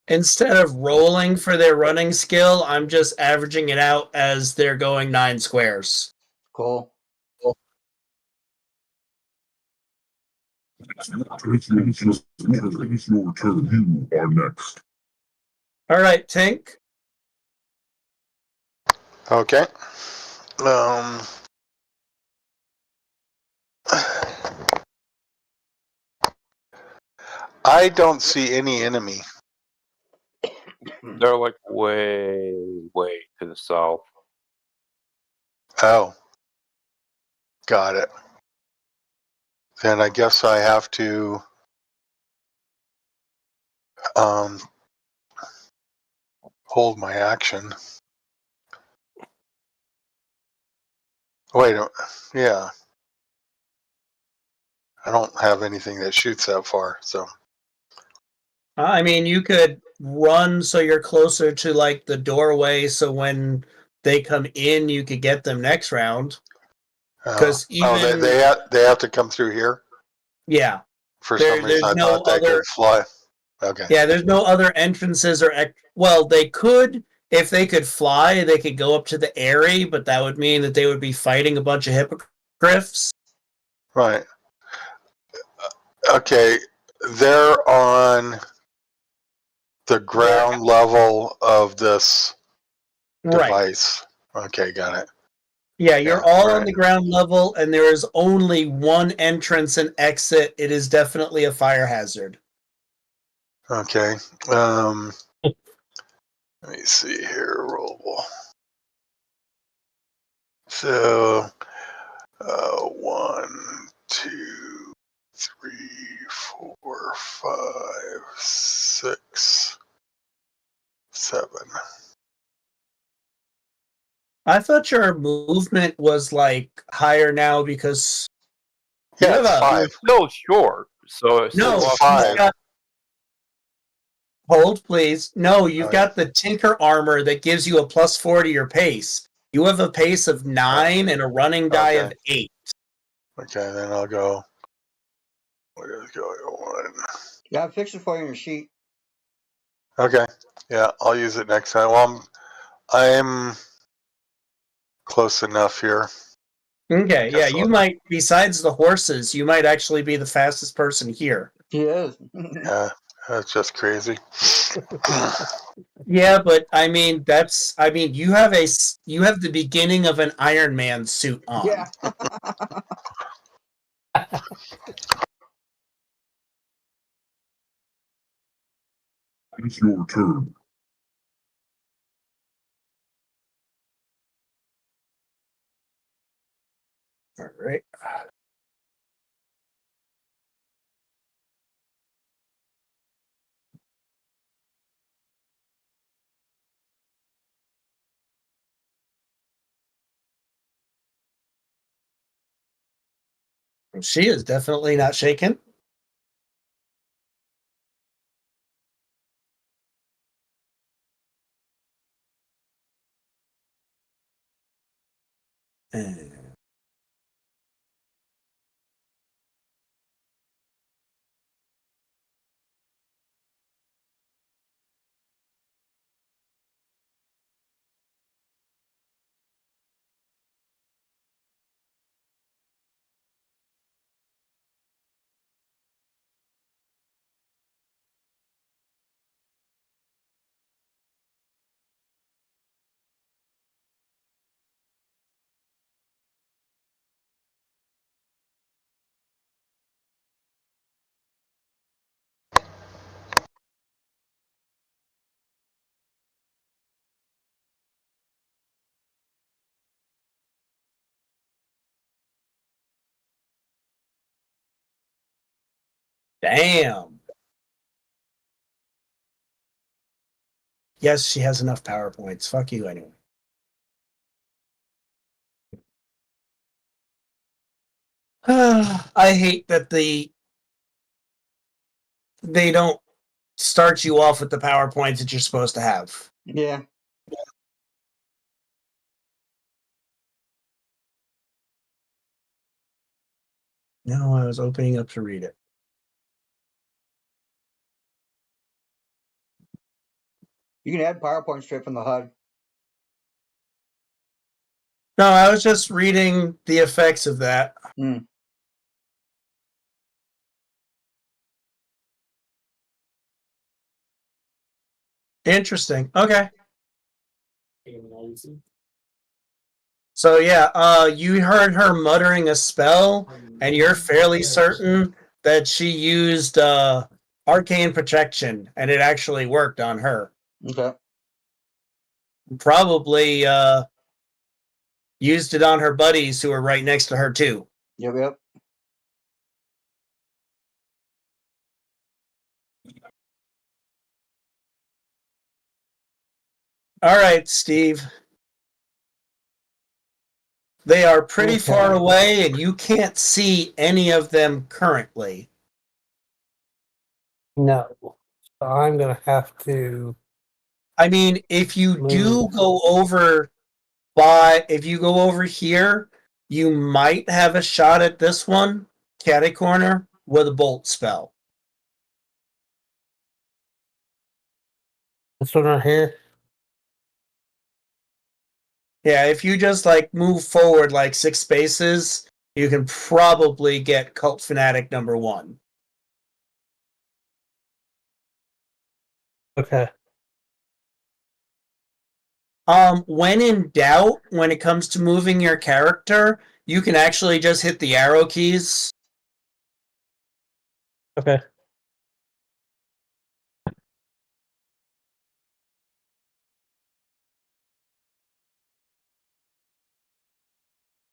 Instead of rolling for their running skill, I'm just averaging it out as they're going 9 squares. Cool. It's your turn. You are next. All right, Tink. Okay. I don't see any enemy. They're like way, way to the south. Oh. Got it. Then I guess I have to hold my action. Wait, yeah. I don't have anything that shoots that far, so. I mean, you could run so you're closer to like the doorway, so when they come in, you could get them next round. Because even they have to come through here. Yeah, For some reason, I thought they could fly. Okay. Yeah, there's no other entrances or well, they could if they could fly, they could go up to the Eyrie, but that would mean that they would be fighting a bunch of hippogriffs. Right. Okay, they're on the ground level of this device. Right. Okay, got it. Yeah, you're all on the ground level, and there is only one entrance and exit. It is definitely a fire hazard. Okay. Let me see here. Rollable. So, 1, 2, 3, 4, 5, 6, 7. I thought your movement was like higher now because yeah, it's 5. It's still short, so it's no, still 5. Hold, please. No, you've Oh, got the Tinker armor that gives you a +4 to your pace. You have a pace of 9 and a running die of Okay. 8. Okay, then I'll go. Where is going on? Yeah, I fixed it for you on your sheet. Okay. Yeah, I'll use it next time. Well, I'm close enough here. Okay, yeah, Guess you I'll- might, besides the horses, you might actually be the fastest person here. He is. Yeah, that's just crazy. Yeah, but I mean, you have you have the beginning of an Iron Man suit on. Yeah. It's your turn. All right. She is definitely not shaken. And damn. Yes, she has enough PowerPoints. Fuck you anyway. I hate that they don't start you off with the PowerPoints that you're supposed to have. Yeah. No, I was opening up to read it. You can add PowerPoint straight from the HUD. No, I was just reading the effects of that. Hmm. Interesting. Okay. So yeah, you heard her muttering a spell, and you're fairly certain that she used arcane protection, and it actually worked on her. Okay. Probably used it on her buddies who were right next to her too. Yep. All right, Steve. They are pretty Okay. far away, and you can't see any of them currently. No. So I'm gonna have to. I mean, if you do Move. go over if you go over here, you might have a shot at this one, catty corner, with a bolt spell. This one right here. Yeah, if you just like move forward like 6 spaces, you can probably get Cult Fanatic number 1. Okay. When in doubt, when it comes to moving your character, you can actually just hit the arrow keys. Okay.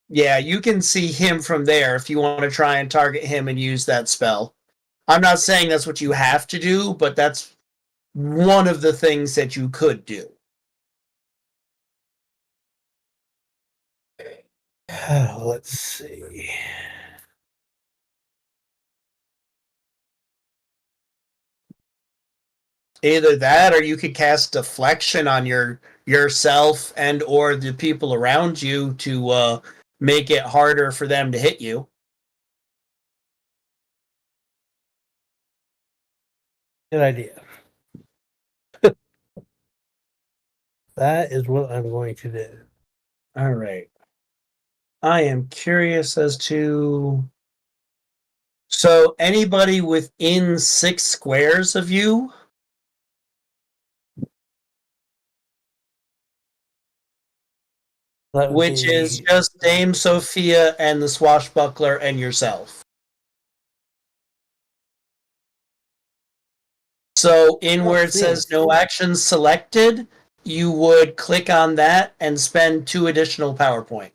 Yeah, you can see him from there if you want to try and target him and use that spell. I'm not saying that's what you have to do, but that's one of the things that you could do. Let's see. Either that, or you could cast deflection on yourself and or the people around you to make it harder for them to hit you. Good idea. That is what I'm going to do. All right. I am curious as to. So, anybody within 6 squares of you? That would Which be, is just Dame Sophia and the Swashbuckler and yourself. So, in where it says no actions selected, you would click on that and spend 2 additional power points.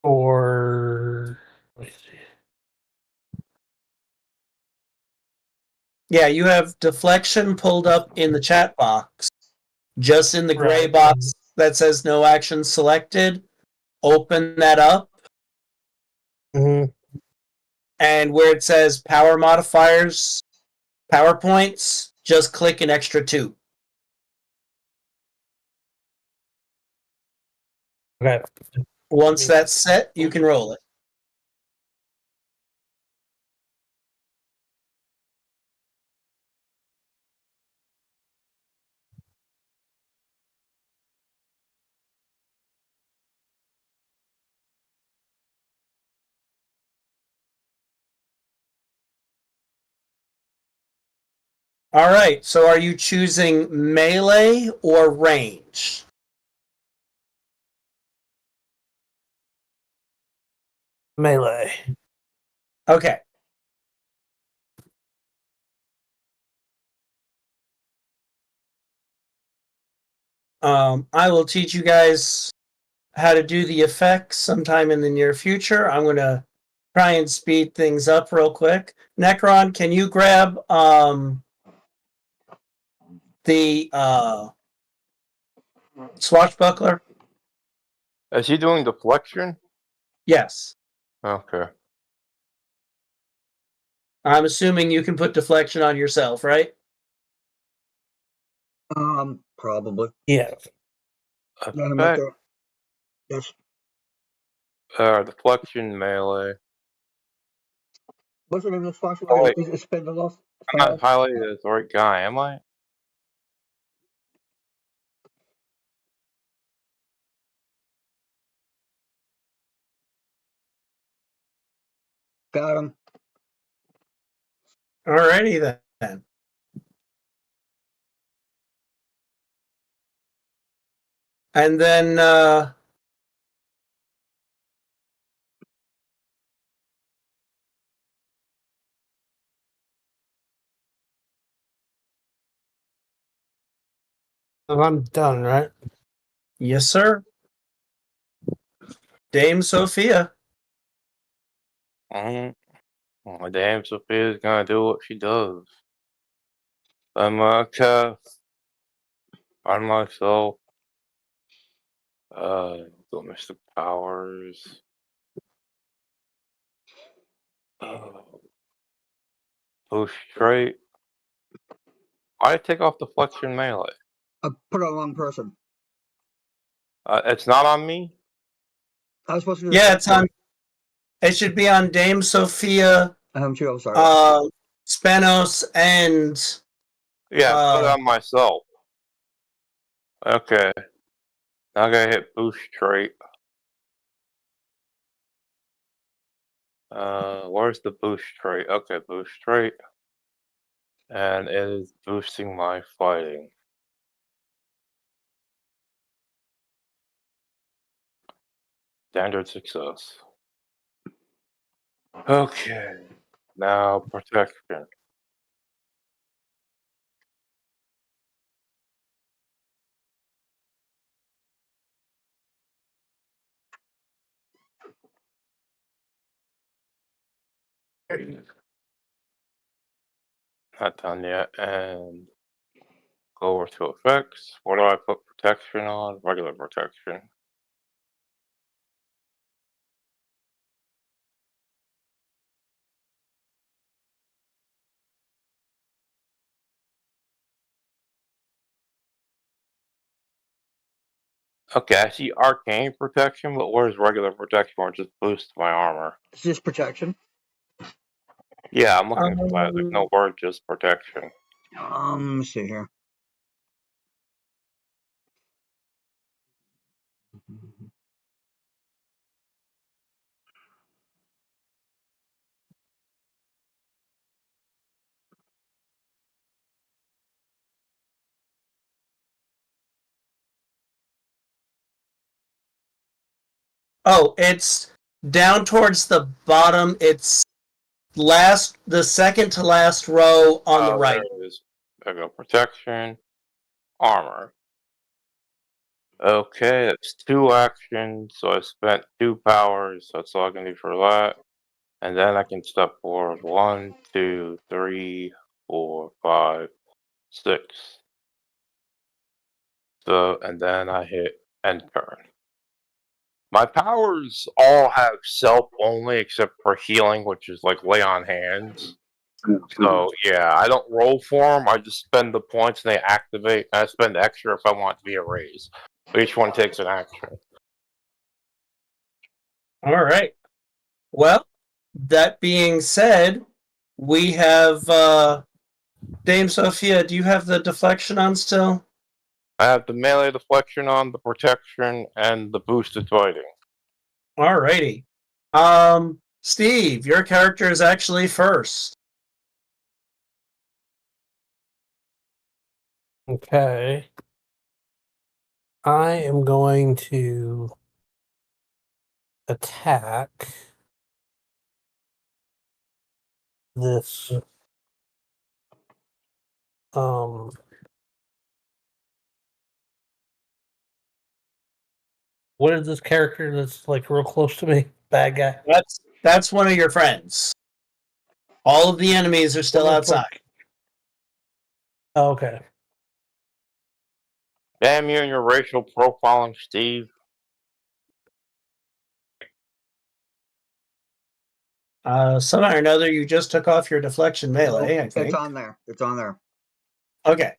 or let me see. Yeah, you have deflection pulled up in the chat box. Just in the gray Right. box that says no actions selected, open that up. Mhm. And where it says power modifiers, PowerPoints, just click an extra 2. Okay. Once that's set, you can roll it. All right, so are you choosing melee or range? Melee. Okay. I will teach you guys how to do the effects sometime in the near future. I'm going to try and speed things up real quick. Necron, can you grab the Swashbuckler? Is he doing deflection? Yes. Okay. I'm assuming you can put deflection on yourself, right? Probably. Yeah. Yeah, I'm right Effect, there. Yes. deflection, melee. What's the name of the sponsor? Oh, wait. Is it Spendalos? I'm not highlighted as the right guy, am I? Got him. Alrighty then. And then I'm done, right? yes, sir. Dame Sophia. Well, damn, Sophia's gonna do what she does. I'm gonna cast on myself. Go Mystic Powers. Push straight. I take off deflection melee. I put it on the wrong person. It's not on me. I was supposed to do Yeah, the it's on. It should be on Dame Sophia, I'm sorry. Spenos, and Yeah, put it on myself. Okay. Now I gotta hit boost trait. Where's the boost trait? Okay, boost trait. And it is boosting my fighting. Standard success. Okay. Now protection. Not done yet. And go over to effects. What do I put protection on? Regular protection. Okay, I see arcane protection, but where's regular protection or just boost my armor? It's just protection. Yeah, I'm looking for that. There's no word, just protection. Let me see here. Oh, it's down towards the bottom. It's the second to last row on the Oh, right. there it is. There we go. Protection, armor. Okay, that's 2 actions, so I spent 2 powers. That's all I can do for that. And then I can step forward 1, 2, 3, 4, 5, 6. So, and then I hit end turn. My powers all have self only except for healing, which is like lay on hands. Your turn. So yeah, I don't roll for them. I just spend the points and they activate. And I spend extra if I want it to be a raise. So each one takes an action. All right. Well, that being said, we have Dame Sophia. Do you have the deflection on still? I have the melee deflection on, the protection, and the boosted fighting. All righty. Steve, your character is actually first. Okay. I am going to attack this what is this character that's like real close to me? Bad guy. That's one of your friends. All of the enemies are still outside. Oh, okay. Damn you and your racial profiling, Steve. Somehow or another, you just took off your deflection melee, I think. It's on there. It's on there. Okay.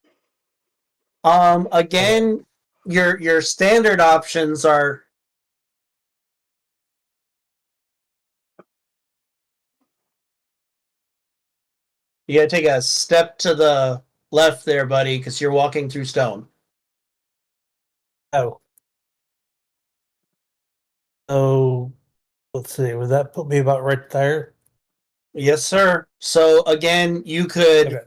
Again, your standard options are you gotta take a step to the left there, buddy, because you're walking through stone. Oh. So let's see. Would that put me about right there? Yes, sir. So again, you could Okay.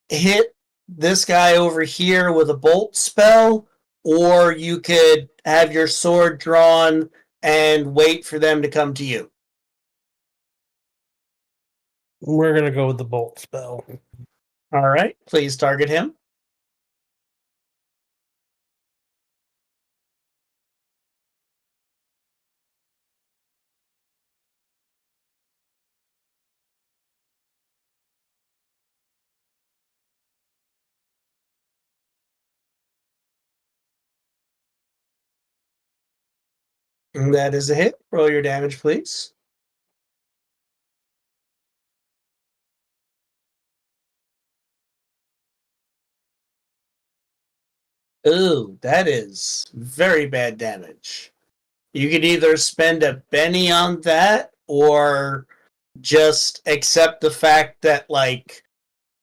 hit this guy over here with a bolt spell, or you could have your sword drawn and wait for them to come to you. We're gonna go with the bolt spell. All right, please target him. And that is a hit. Roll your damage, please. Ooh, that is very bad damage. You could either spend a Benny on that or just accept the fact that, like,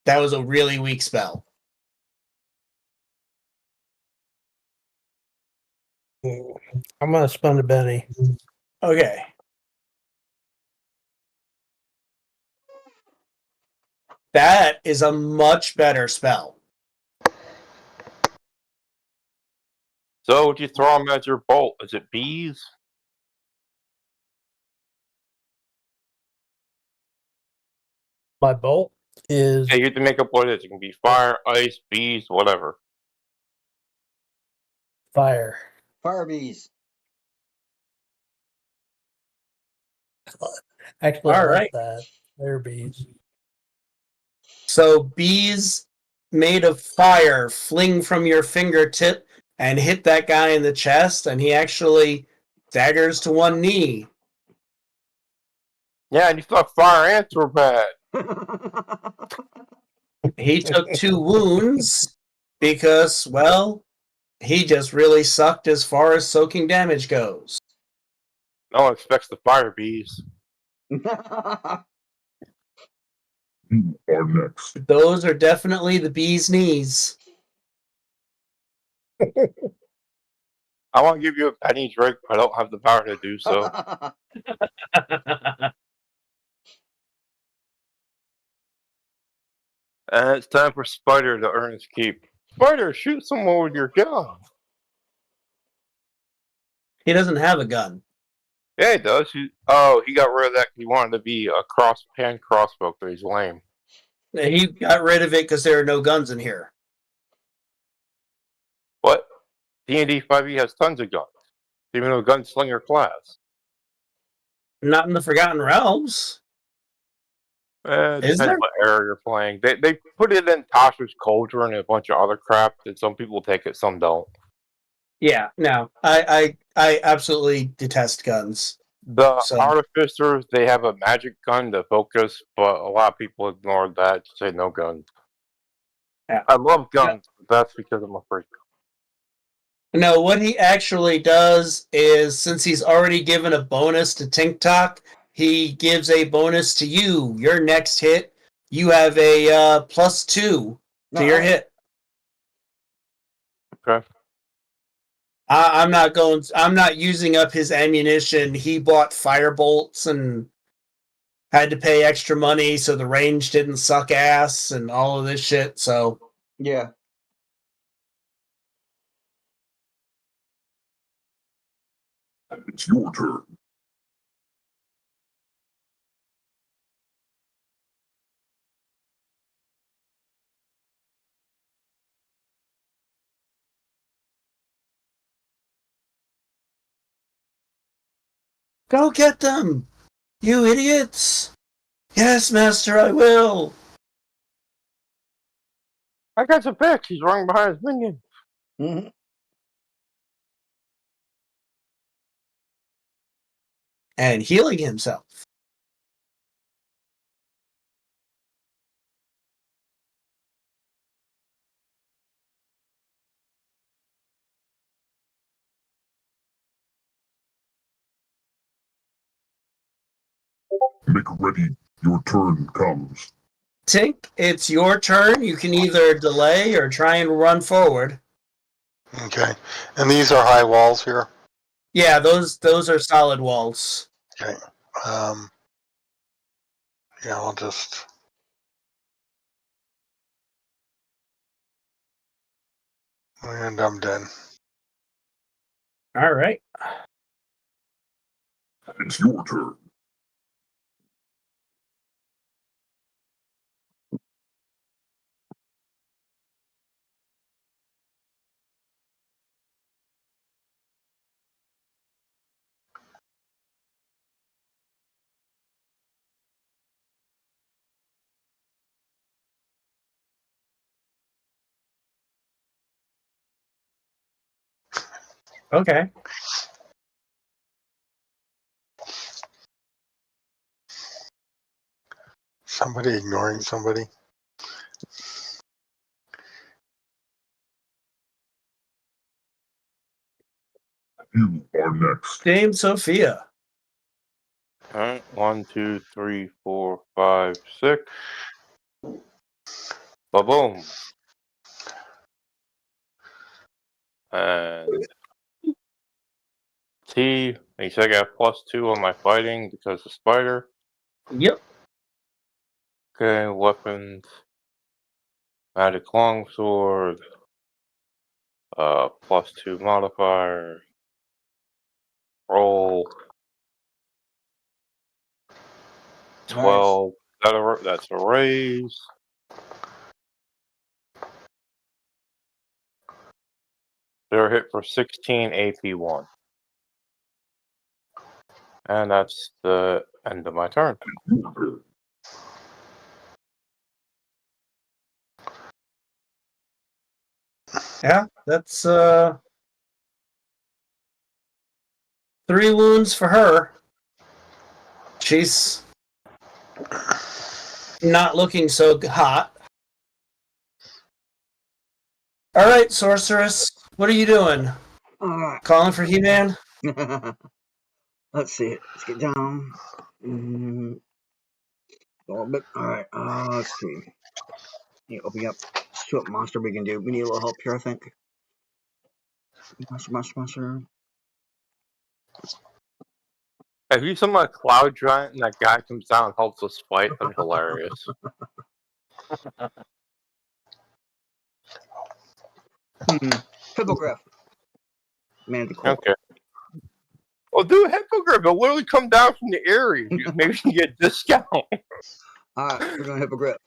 that was a really weak spell. I'm gonna spend a Benny. Okay. That is a much better spell. So would you throw them as your bolt? Is it bees? My bolt is Yeah, you have to make up what it is. It can be fire, ice, bees, whatever. fire. Fire bees. Actually, I All like right. that. They're bees. So bees made of fire fling from your fingertip and hit that guy in the chest, and he actually daggers to one knee. Yeah, and you thought fire ants were bad. He took 2 wounds because, well, He just really sucked as far as soaking damage goes. No one expects the fire bees. You are next. Those are definitely the bee's knees. I want to give you a penny drink, but I don't have the power to do so. And it's time for Spider to earn his keep. Spider, shoot someone with your gun. He doesn't have a gun. Yeah, he does. He got rid of that. He wanted to be a hand crossbow, but he's lame. He got rid of it because there are no guns in here. But D&D 5e has tons of guns, even though gunslinger class. Not in the Forgotten Realms. Is Depends there? what area you're playing. They put it in Tasha's Cauldron and a bunch of other crap, and some people take it, some don't. Yeah, no. I absolutely detest guns. The So- Artificers, they have a magic gun to focus, but a lot of people ignore that, say no guns. Yeah. I love guns, but that's because I'm a freak. No, what he actually does is, since he's already given a bonus to Tink Tok, he gives a bonus to you. Your next hit, you have a +2 to your hit. Okay. I'm not using up his ammunition. He bought fire bolts and had to pay extra money so the range didn't suck ass and all of this shit. So Yeah. It's your turn. go get them, you idiots! Yes, master, I will. I got some bitch. He's running behind his minion. Mhm. And healing himself. Make ready. Your turn comes. Tink, it's your turn. You can either delay or try and run forward. Okay. And these are high walls here. Yeah, those are solid walls. Okay. Yeah, I'll just. And I'm done. All right. It's your turn. Okay. Somebody ignoring somebody. You are next. Dame Sophia. Alright, 1, 2, 3, 4, 5, 6. Ba-boom. And T, he said I got +2 on my fighting because of Spider. Yep. Okay, weapons. Magic Longsword. +2 modifier. Roll. 12. That's a raise. They're hit for 16 AP1. And that's the end of my turn. Your turn. Yeah, that's 3 wounds for her. She's not looking so hot. All right, sorceress, what are you doing? All right. Calling for He-Man? Let's see. Let's get down. Mm, a little bit. All right. Let's see. Yeah, opening up. See what monster we can do. We need a little help here, I think. Monster. If you summon a cloud giant and that guy comes down and helps us fight, that'd be hilarious. Hippogriff. Manticore. Okay. Well, dude, Hippogriff will literally come down from the area. Maybe you can get a discount. All right, we're going Hippogriff.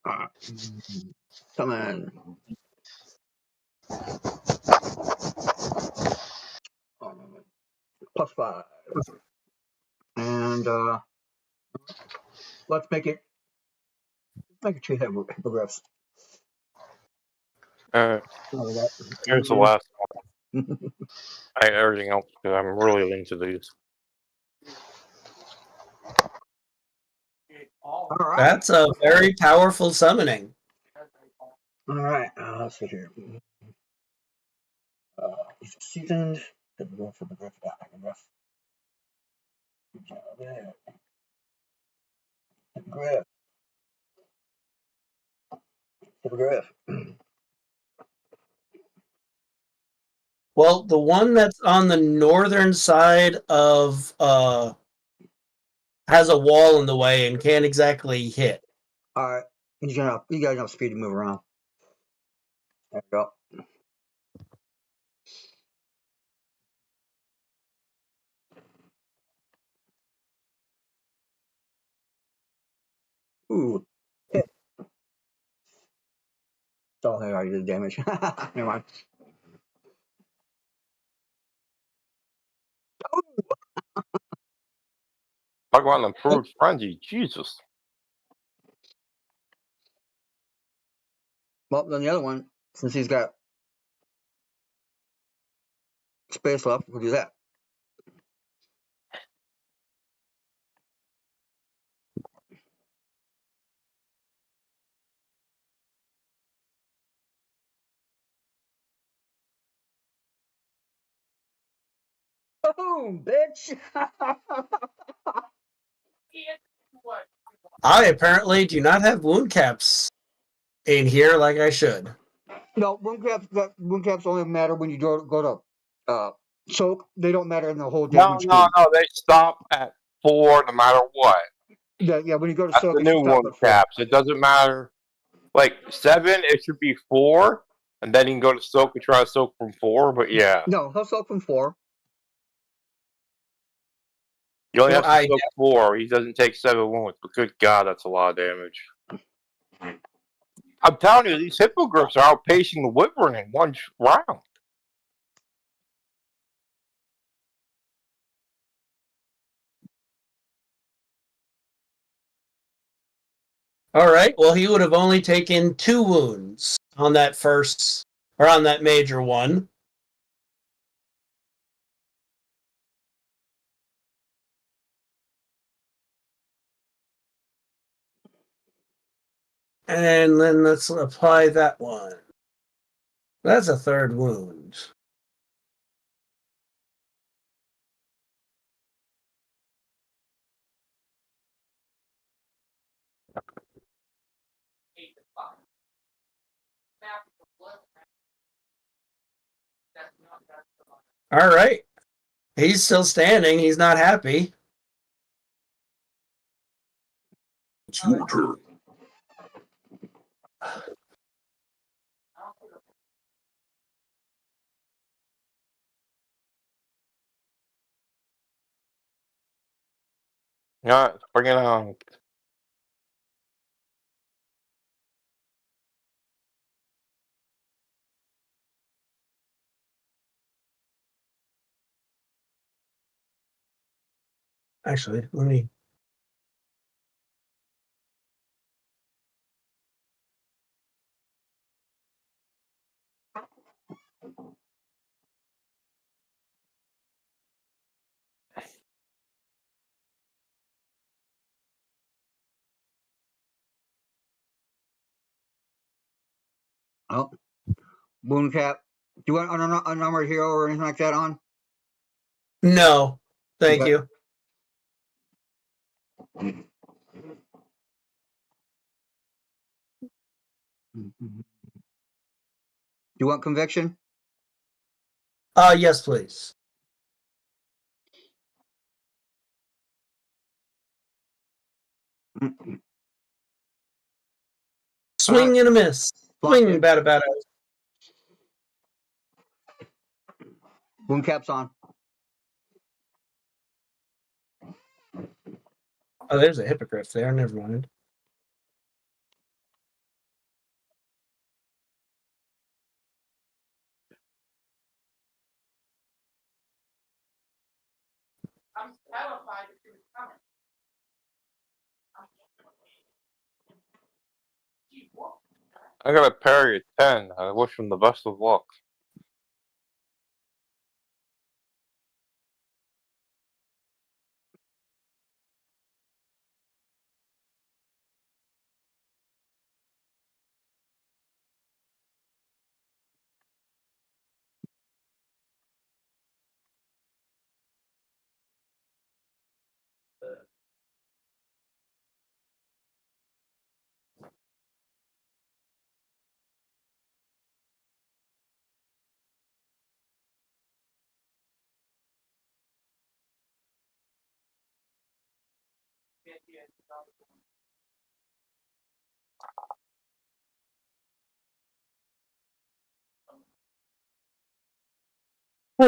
All right. Come on. +5. And let's make it 2 hippogriffs. Here's the last one. Everything else, because I'm really into these. All right. That's a very powerful summoning. All right. Let's see here. Seasoned. Hippogriff. Yeah, hippogriff. Hippogriff. Hippogriff. Well, the one that's on the northern side of has a wall in the way and can't exactly hit. All right. You got enough speed to move around. There we go. Ooh. Hit. Oh, I already did damage. Never mind. Talk about an improved frenzy. Jesus. Well, then the other one, since he's got space left, we'll do that. Boom, bitch! I apparently do not have wound caps in here like I should. No, wound caps only matter when you go to soak. They don't matter in the whole damage. No. They stop at 4 no matter what. Yeah, when you go to That's soak, the it new should stop one at 4. caps. It doesn't matter. Like 7, it should be 4, and then you can go to soak and try to soak from 4. But yeah, No, he'll soak from 4. you only Well, have to soak 4. He doesn't take 7 wounds. But good God, that's a lot of damage. I'm telling you, these hippogriffs are outpacing the wyvern in one round. All right. Well, he would have only taken 2 wounds on that first or on that major one. And then let's apply that one. That's a 3rd wound. All right. He's still standing. He's not happy. It's your turn. Yeah, bring it on. Actually, let me. Oh, Moon Cap. Do you want an unarmored hero or anything like that on? No, thank Okay. you. Do you want conviction? Yes, please. Swing and a miss. Block Swing, in. bada. Moon Cap's on. Oh, there's a hippogriff there. Never mind. I got a parry at 10. I wish him the best of luck.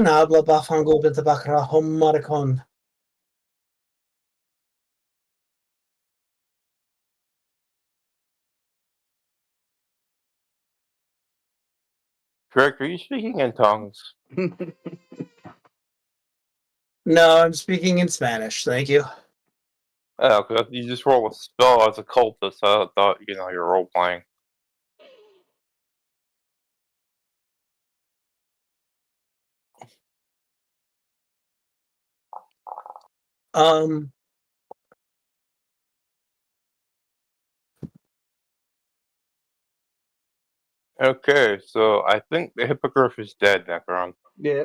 Habla bafango bintabakra homaricon. Drake, are you speaking in tongues? No, I'm speaking in Spanish. Thank you. Yeah, because you just roll a spell as a cultist. I thought, you're role playing. Um, Okay, so I think the hippogriff is dead, Necron. Yeah.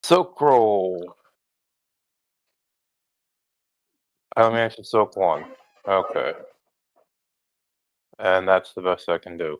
Silk roll. I managed to soak one. Okay. And that's the best I can do.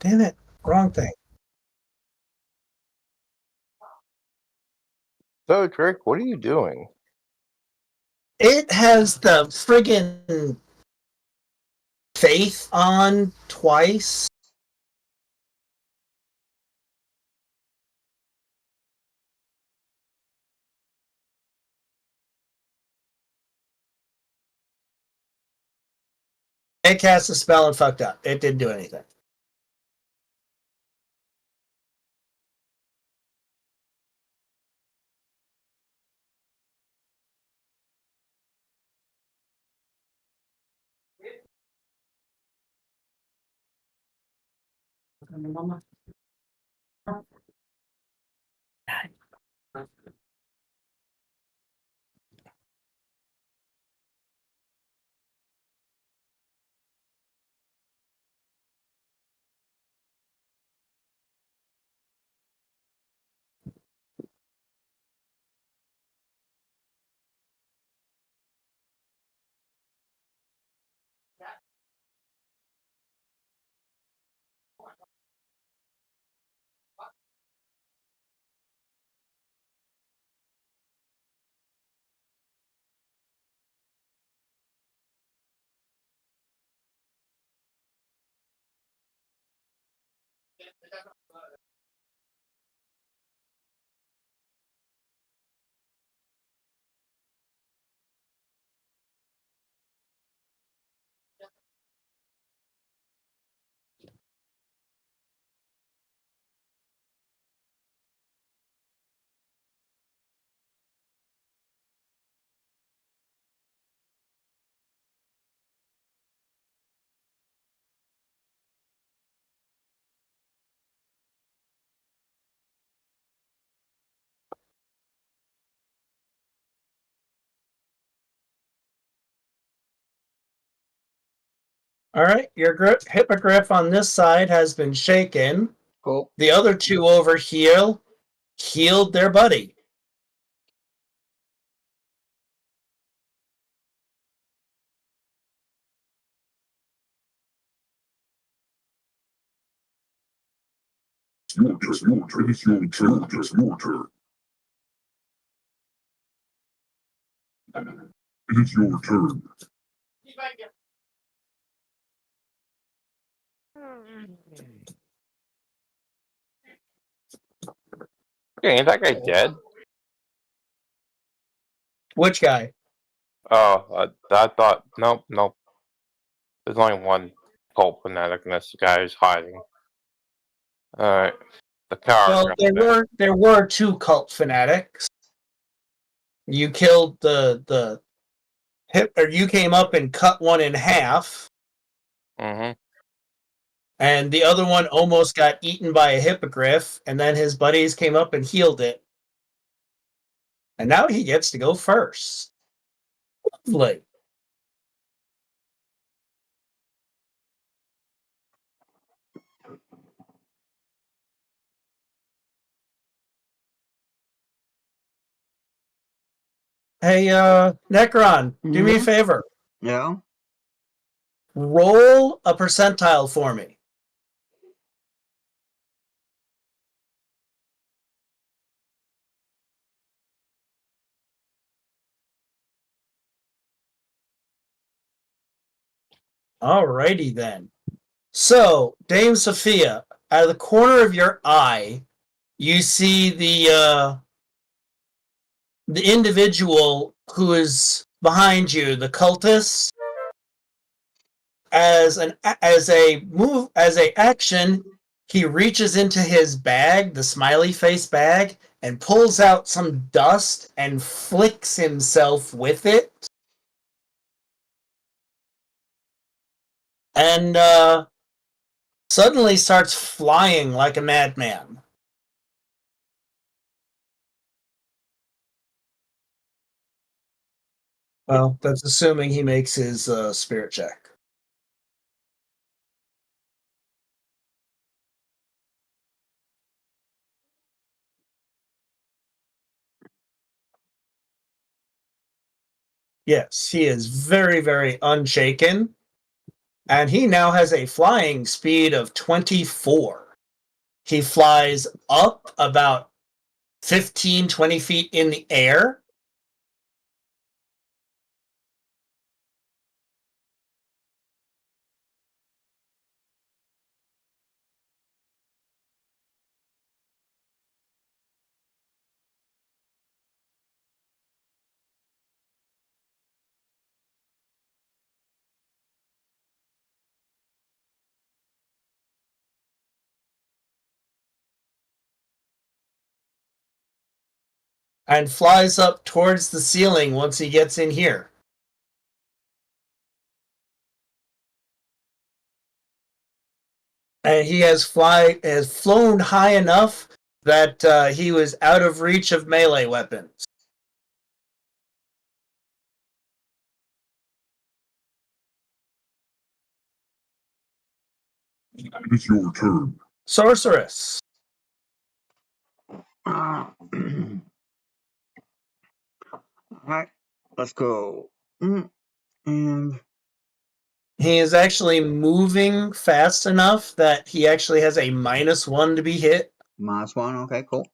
damn it. Wrong thing. So, Drake, what are you doing? It has the friggin' Faith on twice. It cast a spell and fucked up. It didn't do anything. All right, your hippogriff on this side has been shaken. Cool. The other two over here healed their buddy. It's your turn. It's your turn. It's your turn. It's your turn. Okay, ain't that guy dead? Which guy? Oh, I thought nope. There's only one cult fanatic, and this guy is hiding. Alright. The Well, coward. there were two cult fanatics. You killed the hip, or you came up and cut one in half, Mm-hmm. and the other one almost got eaten by a hippogriff, and then his buddies came up and healed it. And now he gets to go first. Lovely. Hey, Necron, do me a Mhm. favor. Yeah. Roll a percentile for me. Alrighty then. So, Dame Sophia, out of the corner of your eye, you see the individual who is behind you, the cultist. As a action, he reaches into his bag, the smiley face bag, and pulls out some dust and flicks himself with it. And suddenly starts flying like a madman. Well, that's assuming he makes his spirit check. Yes, he is very, very unshaken. And he now has a flying speed of 24. He flies up about 15, 20 feet in the air. and flies up towards the ceiling once he gets in here. And he has flown high enough that he was out of reach of melee weapons. It is your turn. Sorceress. All right, let's go. And He is actually moving fast enough that he actually has a -1 to be hit. -1. Okay, cool.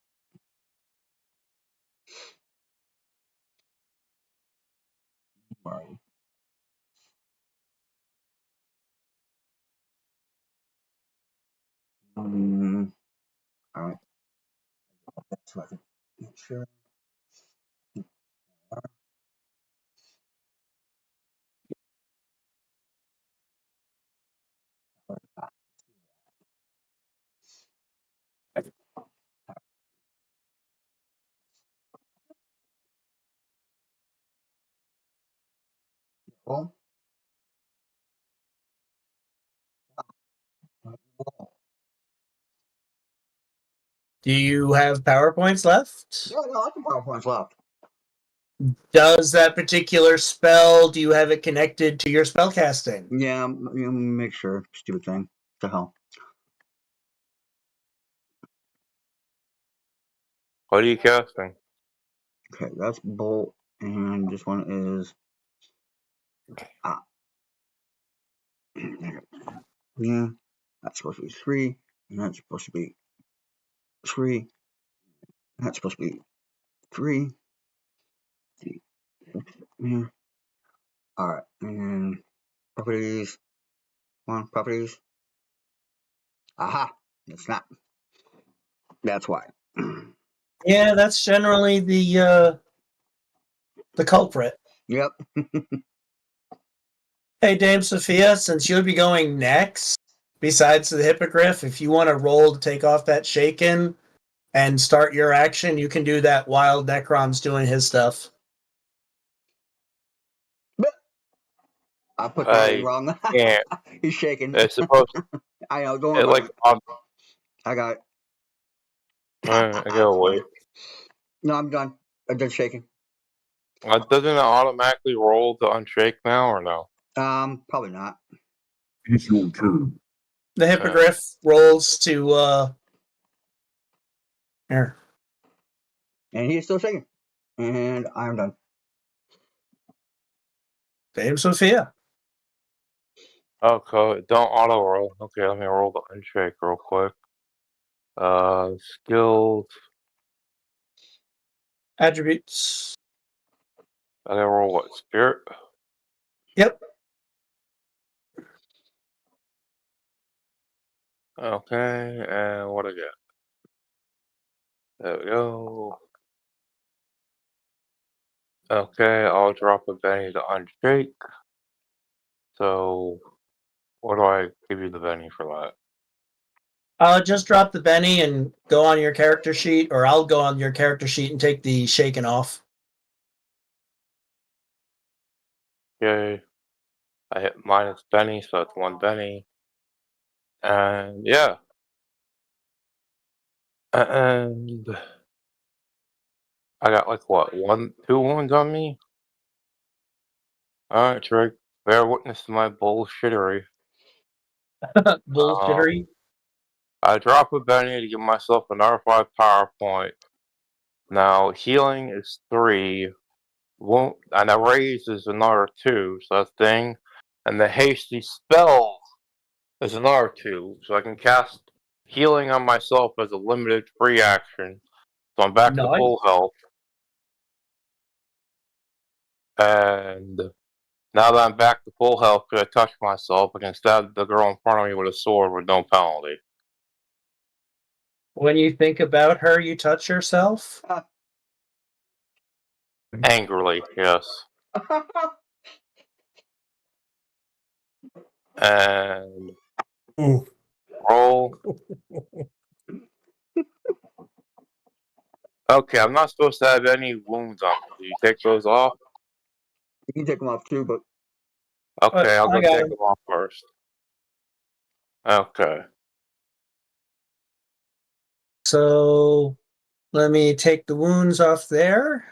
Right. All right. So I can make sure. Cool. Do you have PowerPoints left? Yeah, no, I can PowerPoints left. Does that particular spell, do you have it connected to your spellcasting? Yeah, make sure. Stupid thing. What the hell? What are you casting? Okay, that's bolt, and this one is yeah. That's supposed to be 3, and that's supposed to be 3. That's supposed to be 3. Yeah. All right, and properties. Come on, properties. Aha! It's not. That's why. Yeah, that's generally the culprit. Yep. Hey, Dame Sophia, since you'll be going next, besides the Hippogriff, if you want to roll to take off that shaken and start your action, you can do that while Necron's doing his stuff. I put I that wrong. can't. He's shaking. It's supposed I know. Don't it worry like about it. I got it. I gotta wait. No, I'm done. I'm done shaking. Doesn't it automatically roll to unshake now or no? Probably not. It is your turn. The Hippogriff rolls to here. And he is still shaking. And I'm done. Dame Sophia. Okay, don't auto roll. Okay, let me roll the unshake real quick. Skills. Attributes. I gotta roll what? Spirit? Yep. Okay, and what I got? There we go. Okay, I'll drop a Benny to unshake. So, what do I give you the Benny for that? Just drop the Benny and go on your character sheet, or I'll go on your character sheet and take the shaken off. Okay. I hit minus Benny, so that's 1 Benny. And yeah. And I got like what, 2 wounds on me? Alright, Trick. Bear witness to my bullshittery. Bullshittery. I drop a Benny to give myself another 5 PowerPoint. Now, healing is 3. And a raise is another 2, so that's thing. And the hasty spells is another 2, so I can cast healing on myself as a limited free action. So I'm back to Nice. full health. And now that I'm back to full health, because I touched myself, I can stab the girl in front of me with a sword with no penalty. When you think about her, you touch yourself. Angrily, yes. And roll. Okay, I'm not supposed to have any wounds on me. Do you take those off? You can take them off too, but Okay, I'll I go got take 'em. them off first. Okay. So let me take the wounds off there.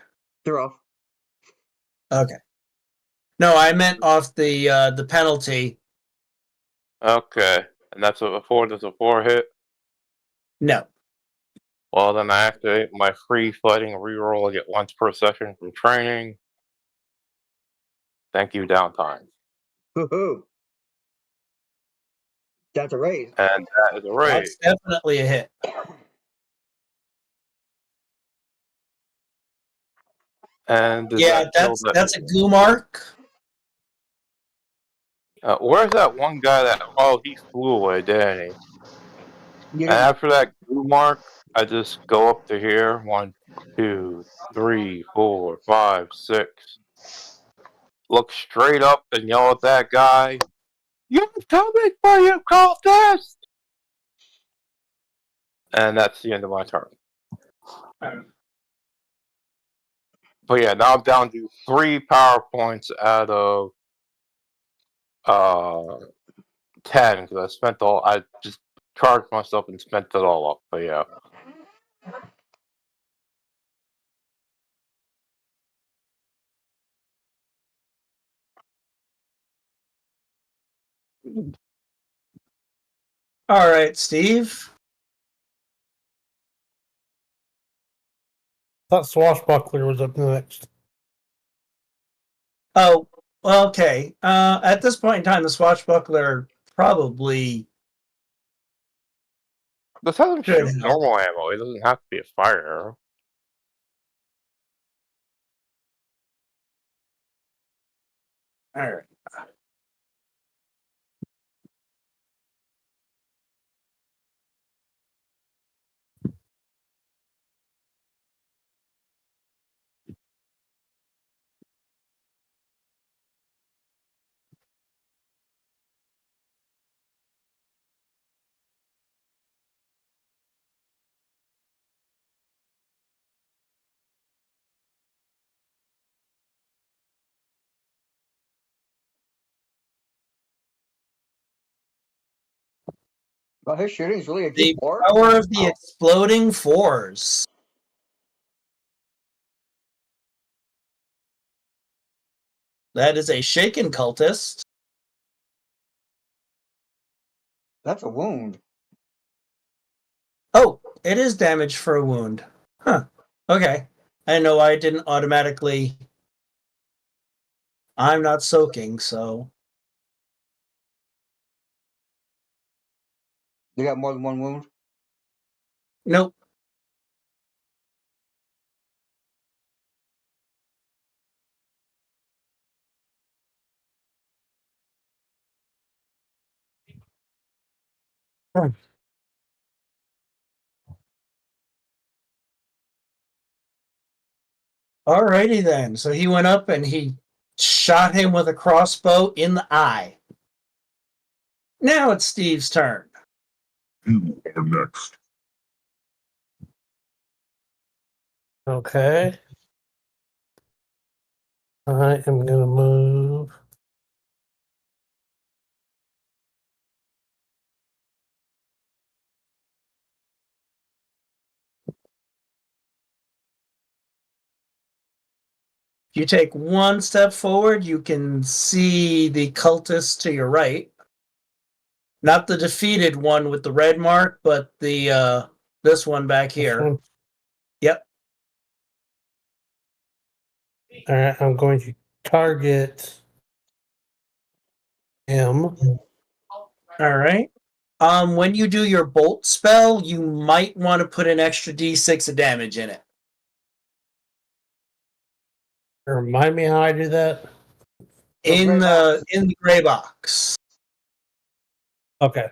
they're off. Okay. No, I meant off the penalty. Okay. And that's a 4, that's a 4 hit? No. Well, then I activate my free fighting reroll. I get once per session from training. Thank you, downtime. Woohoo! That's a raise. And that is a raise. That's definitely a hit. And does Yeah, that kill that's a goo mark. where's that one guy that? Oh, he flew away, didn't he? You And didn't, after that glue mark, I just go up to here. 1, 2, 3, 4, 5, 6. Look straight up and yell at that guy. You're coming for you, cultist! And that's the end of my turn. But yeah, now I'm down to 3 power points out of 10 because I spent all. I just charged myself and spent it all up. But yeah. All right, Steve. Thought Swashbuckler was up next. Oh, well, okay. At this point in time, the swashbuckler probably Let's have him Good shoot help. normal ammo. It doesn't have to be a fire arrow. all right. well, his shooting is really a The D4. power of the exploding fours. That is a shaken cultist. That's a wound. Oh, it is damage for a wound. Huh. Okay. I know I didn't automatically. I'm not soaking, so. You got more than one wound. Nope. Alrighty then. So he went up and he shot him with a crossbow in the eye. Now it's Steve's turn. You are next. Okay. I am gonna move. If you take one step forward, you can see the cultist to your right. Not the defeated one with the red mark, but the this one back This here. one. Yep. All right, I'm going to target him. All right. When you do your bolt spell, you might want to put an extra D6 of damage in it. Remind me how I do that. In gray the gray box. Okay.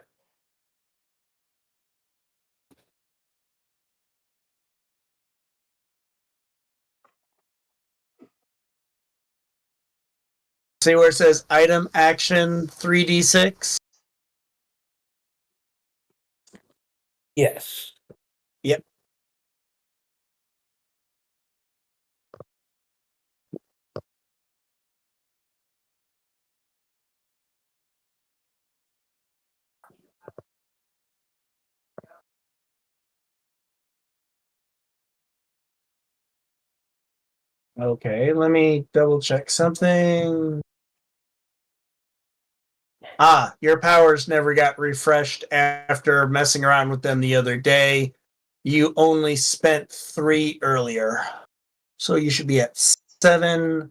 See where it says item action 3D6? Yes. Yep. Okay, let me double check something. Ah, your powers never got refreshed after messing around with them the other day. You only spent 3 earlier. So you should be at 7.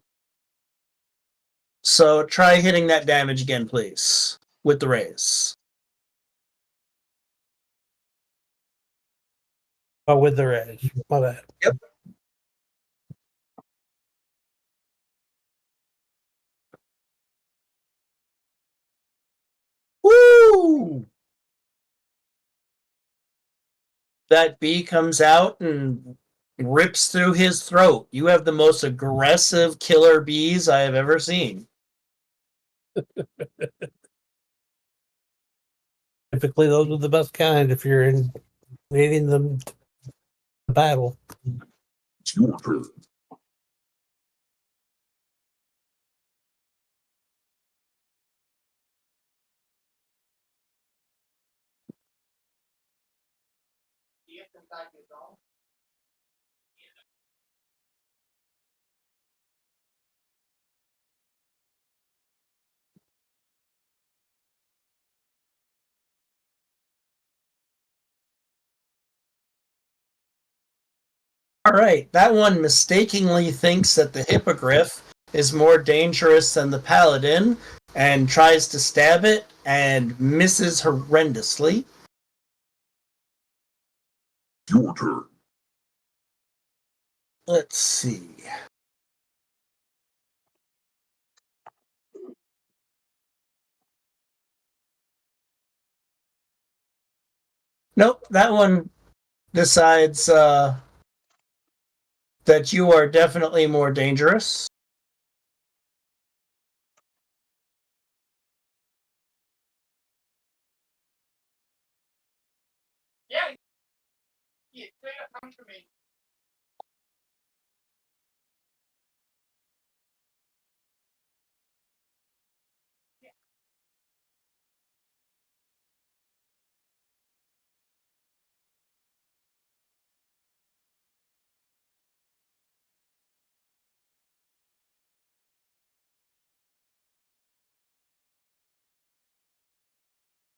So try hitting that damage again, please, with the raise. Oh, with the edge. My bad. Yep. Woo! That bee comes out and rips through his throat. You have the most aggressive killer bees I have ever seen. Typically, those are the best kind if you're in leading them to battle. It's your turn. All right, that one mistakenly thinks that the hippogriff is more dangerous than the paladin and tries to stab it and misses horrendously. Your turn. Let's see. Nope, that one decides that you are definitely more dangerous.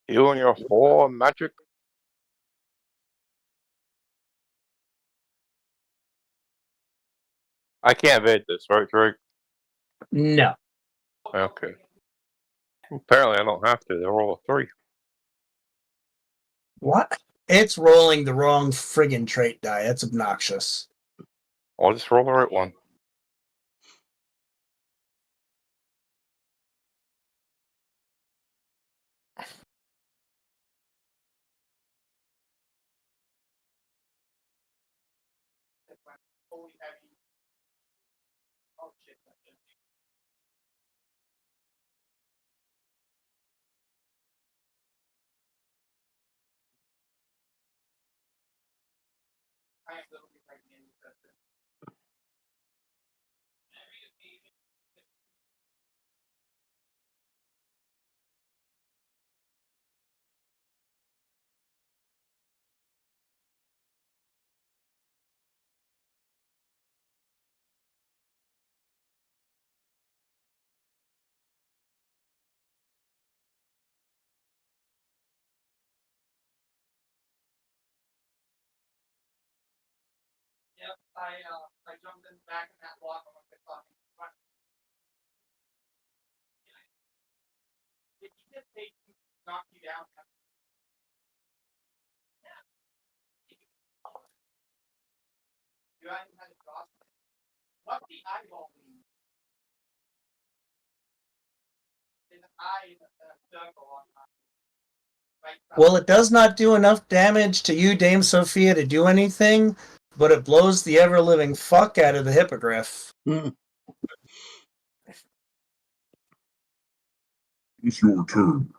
You and your whole magic. I can't evade this, right, Drake? No. Okay. Apparently, I don't have to. They roll a 3. What? It's rolling the wrong friggin' trait die. That's obnoxious. I'll just roll the right one. I jumped in back in that block on the clock. Did he just take knock you down? You hadn't had a cross. What the eyeball mean? An eye in a circle on my well, it does not do enough damage to you, Dame Sophia, to do anything, but it blows the ever-living fuck out of the hippogriff. It's your turn.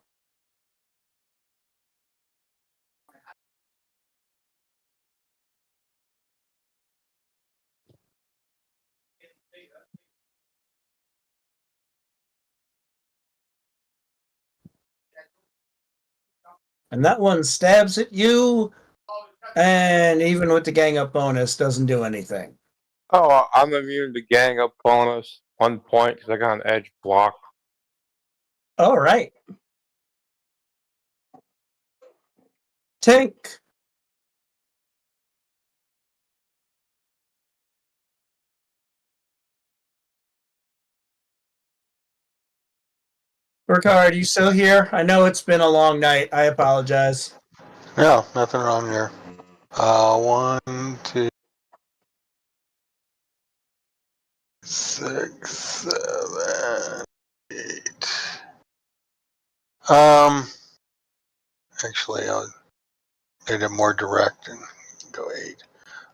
And that one stabs at you, and even with the gang up bonus, doesn't do anything. Oh, I'm immune to gang up bonus 1 point because I got an edge block. All right. Tank. Ricard, you still here? I know it's been a long night. I apologize. No, nothing wrong there. 1, 2, 6, 7, 8. Actually, I'll make it more direct and go 8.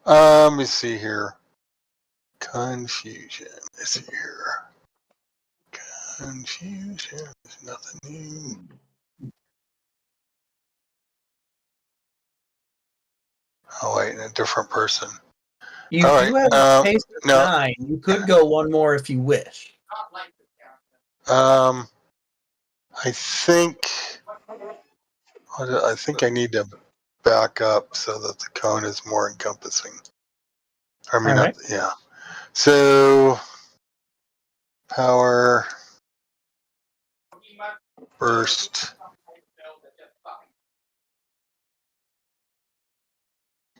Let me see here. Confusion. Let's see here. Confusion. There's nothing new. Oh wait, a different person. You All do right. have a pace of no. 9. You could go one more if you wish. I think I need to back up so that the cone is more encompassing. I mean, All right. yeah. So power burst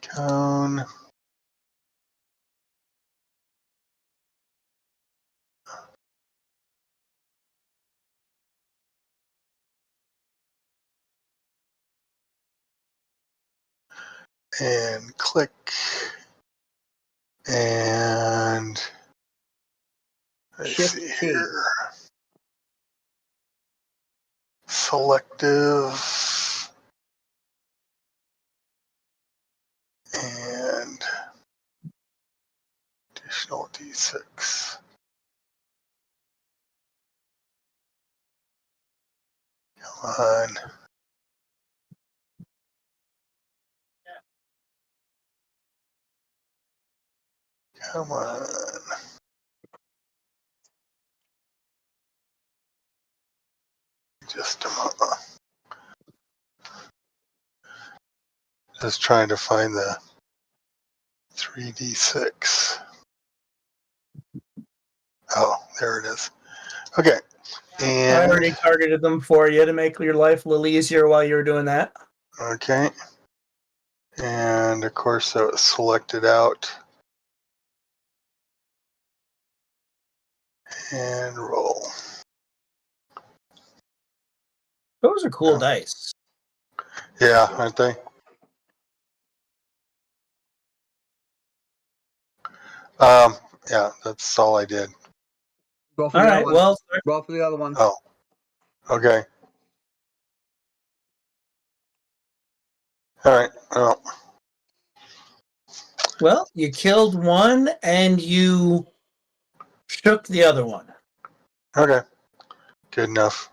cone. And click. And let's Shift see T. here. Selective. And additional D6. Come on. Come on. Just a moment. Just trying to find the 3D6. Oh, there it is. Okay. I And already targeted them for you to make your life a little easier while you were doing that. okay. And of course, so it's selected out. And roll. Those are cool Oh. dice. Yeah, aren't they? Yeah, that's all I did. Go for All the right. other one. Well, Go for the other one. Oh, okay. All right. well, you killed one and you shook the other one. Okay. Good enough.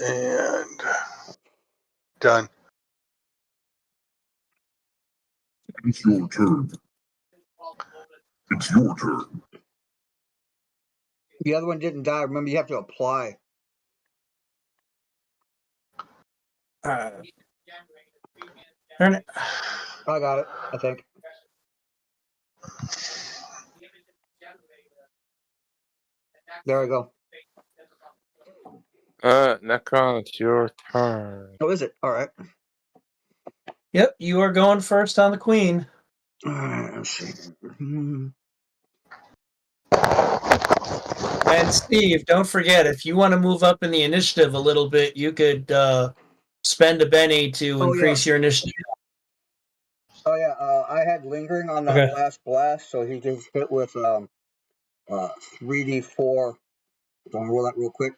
And done. It's your turn. It's your turn. The other one didn't die. Remember, you have to apply. Turn it. I got it, I think. There we go. Necron, it's your turn. Oh, is it? All right. Yep, you are going first on the queen. All right, let's see. And Steve, don't forget, if you want to move up in the initiative a little bit, you could spend a Benny to Oh, increase your initiative. Oh, yeah. I had lingering on that Okay. last blast, so he just hit with 3d4. Don't roll that real quick.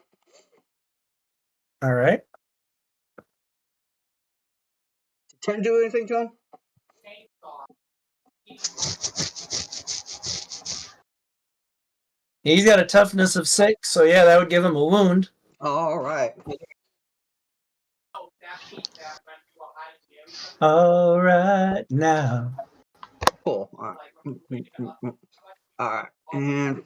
All right. 10 do anything to him? He's got a toughness of 6, so yeah, that would give him a wound. Oh, all right. All right, now. Cool. All right. All right. And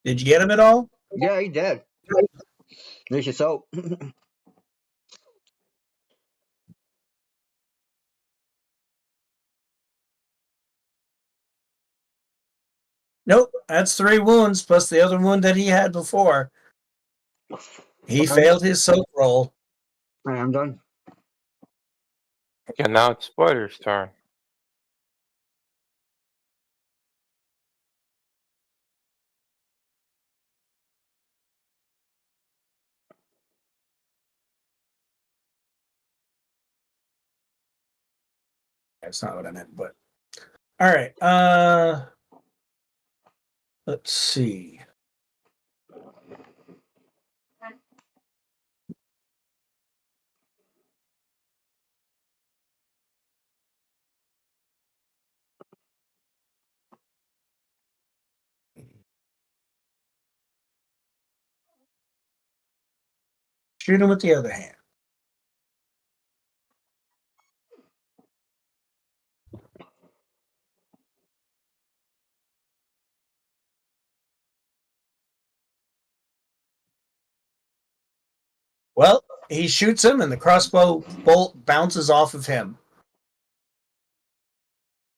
Did you get him at all? Yeah, he did. They should so. Nope. That's 3 wounds plus the other wound that he had before. He failed his soak roll. I am done. Okay, now it's Spider's turn. That's not what I meant, but all right. Let's see. Shoot him with the other hand. Well, he shoots him, and the crossbow bolt bounces off of him.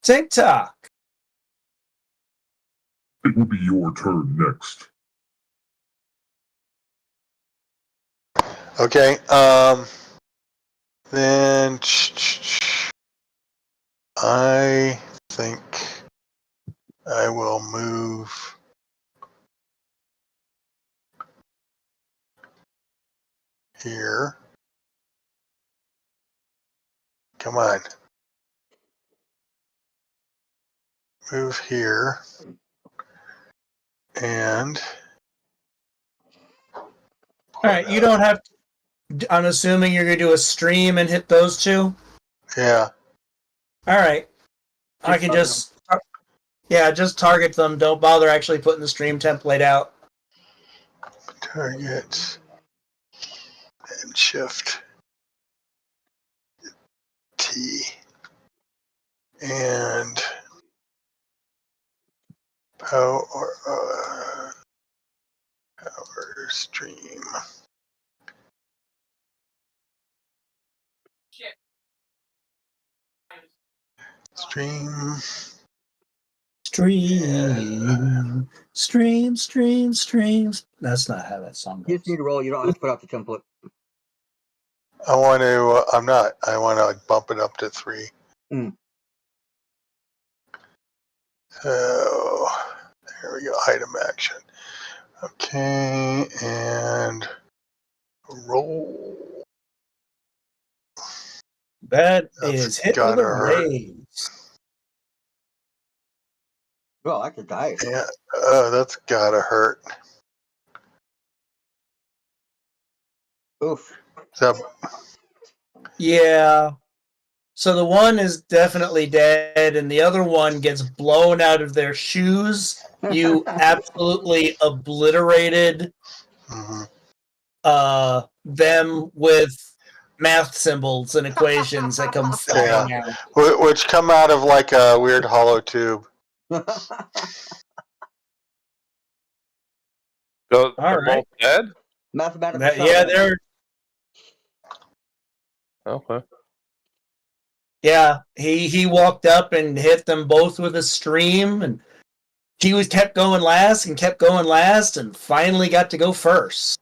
TikTok. It will be your turn next. Okay. Then I think I will move here. Come on. Move here. And All right, you don't have to. I'm assuming you're going to do a stream and hit those two. yeah. All right. I can just. Yeah, just target them. Don't bother actually putting the stream template out. Target and shift T and power stream. Stream. Streams. That's not how that song You goes. just need to roll. You don't have to put out the template. I want to. I'm not. I want to bump it up to 3. Mm. So there we go. Item action. Okay, and roll. That That's is hit with gotta a hurt. raise. Well, I could die. Yeah, that's gotta hurt. Oof. So, Yeah. So the one is definitely dead, and the other one gets blown out of their shoes. You absolutely obliterated mhm. them with math symbols and equations that come flying out. Which come out of like a weird hollow tube. So All they're right. both dead? Mathematical. Yeah, they're Okay. yeah. He walked up and hit them both with a stream, and he was kept going last and finally got to go first.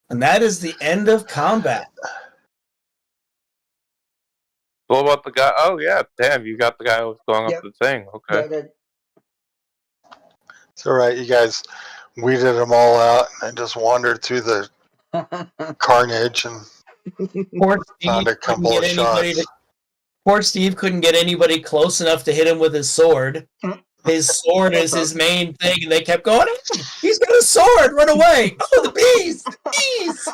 And that is the end of combat. What about the guy? Oh, yeah. Damn, you got the guy who was going Yep. up the thing. Okay. It's all right, you guys weeded them all out and just wandered through the carnage and Poor Steve found a couldn't couple get of anybody shots. to, poor Steve couldn't get anybody close enough to hit him with his sword. His sword is his main thing, and they kept going, he's got a sword, run away! Oh, the bees! The bees!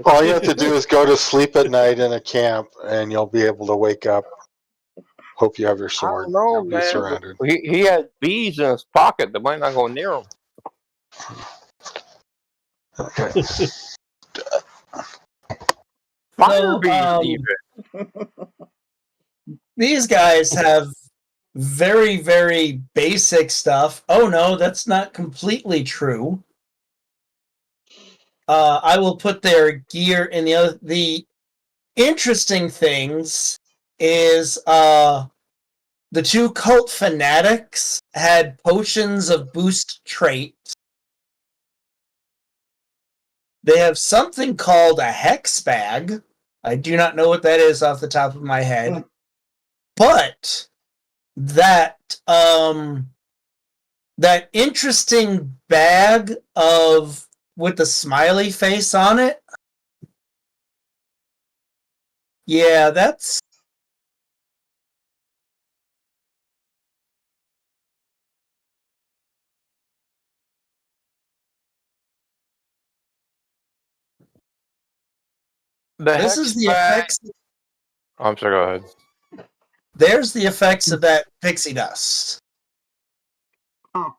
All you have to do is go to sleep at night in a camp and you'll be able to wake up Hope you have your I sword. don't know, You'll be man. surrounded. He had bees in his pocket. They might not go near him. Okay. Fire So, bees, even. these guys have very, very basic stuff. Oh no, that's not completely true. I will put their gear in the interesting things is the two cult fanatics had potions of boost trait. They have something called a hex bag. I do not know what that is off the top of my head. But that that interesting bag of with the smiley face on it. Yeah, that's The this hex is the bag. effects. I'm sorry, go ahead. There's the effects of that pixie dust. Oh,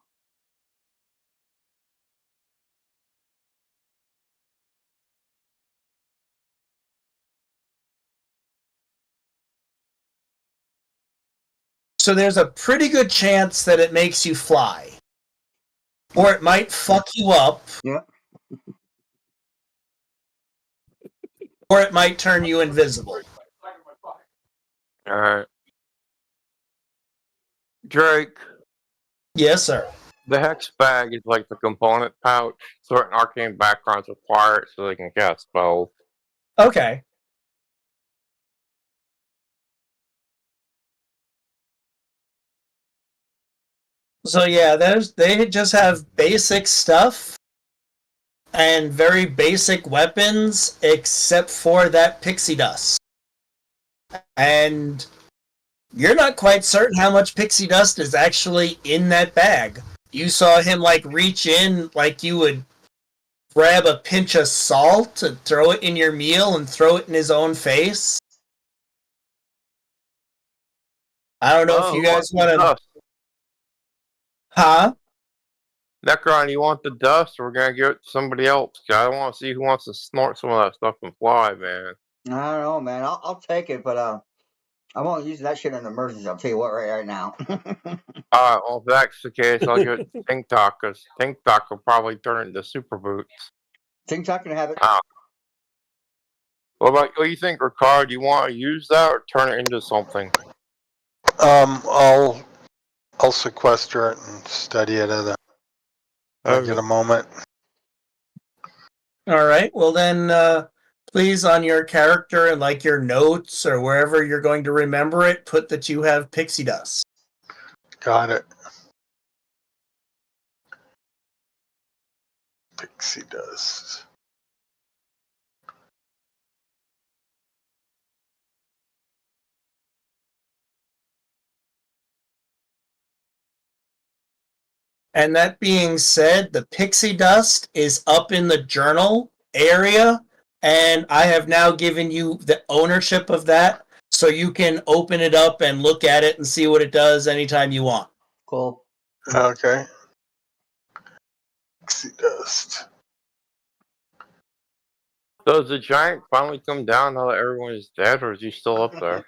So there's a pretty good chance that it makes you fly. Or it might fuck you up. yeah. Or it might turn you invisible. Alright. Drake, Yes, sir. the hex bag is like the component pouch. Certain arcane backgrounds require it so they can cast spells. Okay. So yeah, they just have basic stuff and very basic weapons, except for that pixie dust. And you're not quite certain how much pixie dust is actually in that bag. You saw him like reach in like you would grab a pinch of salt and throw it in your meal and throw it in his own face. I don't know if you guys want to. Dust. Huh? Necron, you want the dust? Or we're gonna give it to somebody else. 'Cause I want to see who wants to snort some of that stuff and fly, man. I don't know, man. I'll take it, but I'm only using that shit in an emergency. I'll tell you what, right now. Well, if that's the case, I'll give it to Tink Talk, because Tink Talk will probably turn into super boots. TikTok can have it. What do you think, Ricard? Do you want to use that or turn it into something? I'll sequester it and study it at get a moment. All right. Well, then, please, on your character and like your notes or wherever you're going to remember it, put that you have pixie dust. Got it. Pixie dust. And that being said, the pixie dust is up in the journal area, and I have now given you the ownership of that, so you can open it up and look at it and see what it does anytime you want. Cool. Okay. Pixie dust. Does the giant finally come down now that everyone is dead, or is he still up there?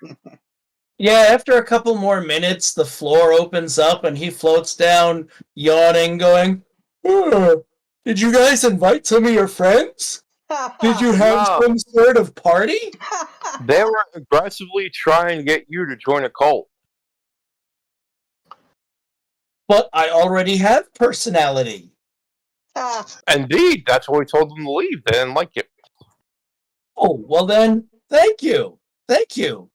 Yeah, after a couple more minutes, the floor opens up and he floats down, yawning, going, did you guys invite some of your friends? Did you have No. some sort of party? They were aggressively trying to get you to join a cult. But I already have personality. Indeed, that's why we told them to leave. They didn't like it. Oh, well then, thank you. Thank you.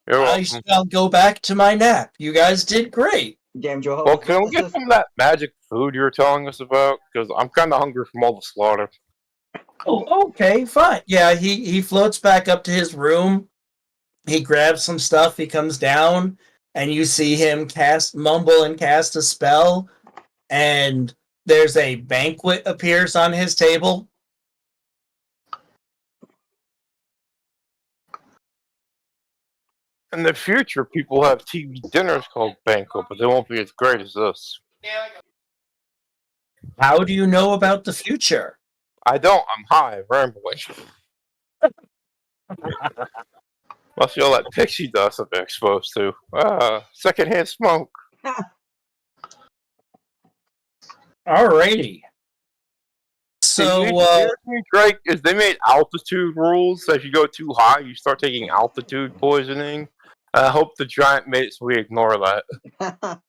You're I welcome. shall go back to my nap. You guys did great. Damn, Joe. Well, can we get some of that magic food you were telling us about? Because I'm kind of hungry from all the slaughter. Oh, okay, fine. Yeah, he floats back up to his room. He grabs some stuff. He comes down, and you see him mumble and cast a spell, and there's a banquet appears on his table. In the future, people have TV dinners called Banquet, but they won't be as great as this. How do you know about the future? I don't. I'm high, rambling. Must be all that pixie dust I've been exposed to. Secondhand smoke. Alrighty. So, Drake, is they made altitude rules. So if you go too high, you start taking altitude poisoning. I hope the giant made it so we ignore that.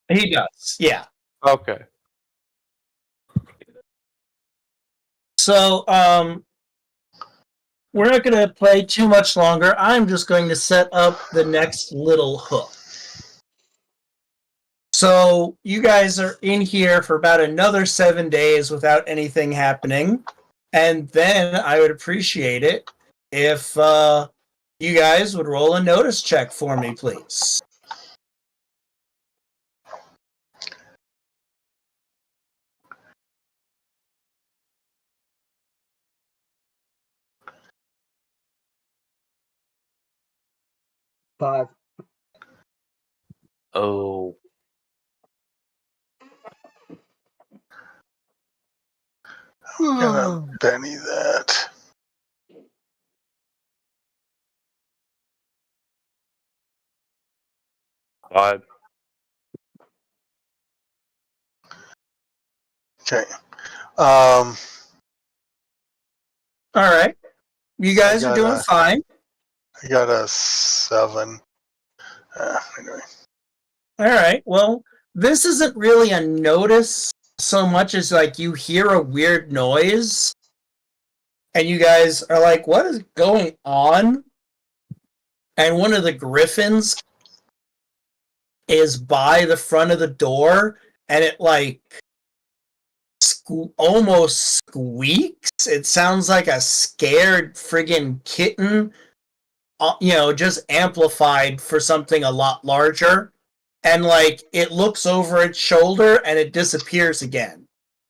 he does, yeah. Okay. So, we're not going to play too much longer. I'm just going to set up the next little hook. So, you guys are in here for about another 7 days without anything happening. And then I would appreciate it if you guys would roll a notice check for me, please. Five. Oh. I'm gonna Benny that. Five. Okay. All right. You guys are doing fine. I got a 7. Anyway. All right. Well, this isn't really a notice so much as like you hear a weird noise and you guys are like, what is going on? And one of the griffins is by the front of the door and it like almost squeaks. It sounds like a scared friggin' kitten, just amplified for something a lot larger. And like it looks over its shoulder and it disappears again.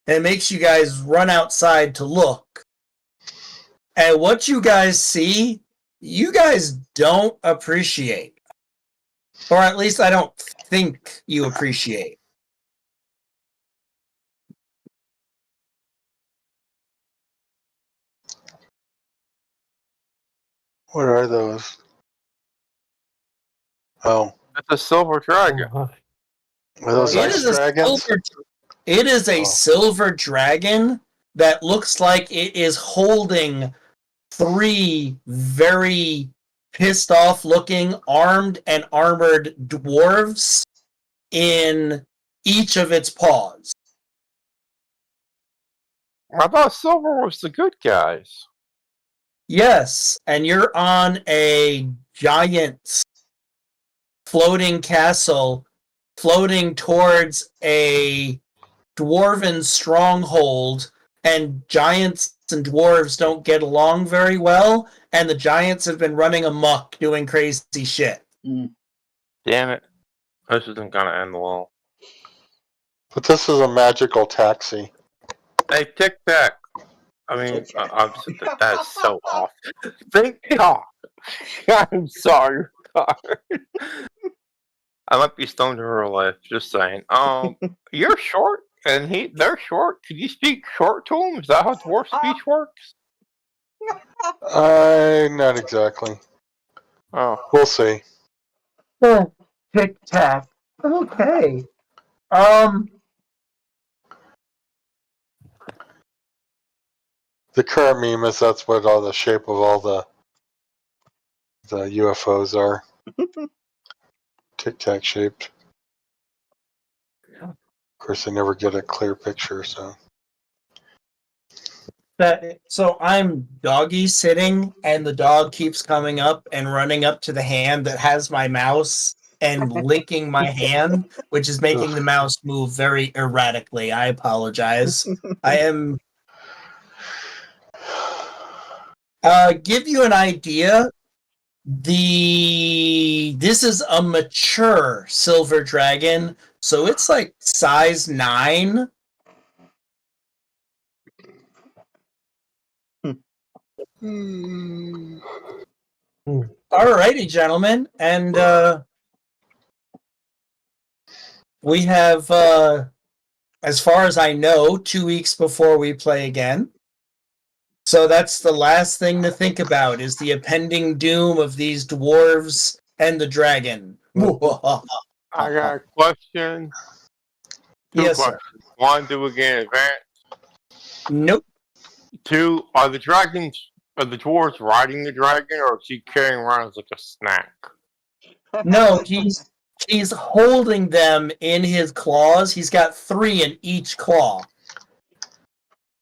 And it makes you guys run outside to look. And what you guys see, you guys don't appreciate. Or at least I don't think you appreciate. What are those? Oh, It's a silver dragon. Oh, are those It ice is a dragons? silver dragon that looks like it is holding 3 very pissed off looking armed and armored dwarves in each of its paws. I thought silver was the good guys. Yes, and you're on a giant floating castle floating towards a dwarven stronghold, and giants and dwarves don't get along very well, and the giants have been running amok doing crazy shit. Damn it. This isn't gonna end well. But this is a magical taxi. Hey, Tic Tac. I mean, that is so off. Thank God. I'm sorry. I might be stoned in real life, just saying. You're short, and they're short. Could you speak short to them? Is that how dwarf speech works? Not exactly. Oh. We'll see. Oh, Tic Tac. Okay. The current meme is that's what all the shape of all the UFOs are. Tic Tac shaped. Of course, I never get a clear picture, so. So I'm doggy sitting, and the dog keeps coming up and running up to the hand that has my mouse and licking my hand, which is making the mouse move very erratically. I apologize. I am. Give you an idea. This is a mature silver dragon, so it's like size 9. Alrighty, gentlemen, and we have, as far as I know, 2 weeks before we play again. So that's the last thing to think about: is the impending doom of these dwarves and the dragon. I got a question. Two Yes, sir. questions. One, do we get an advance? Nope. Two, are the dwarves riding the dragon, or is he carrying around as like a snack? No, he's holding them in his claws. He's got 3 in each claw.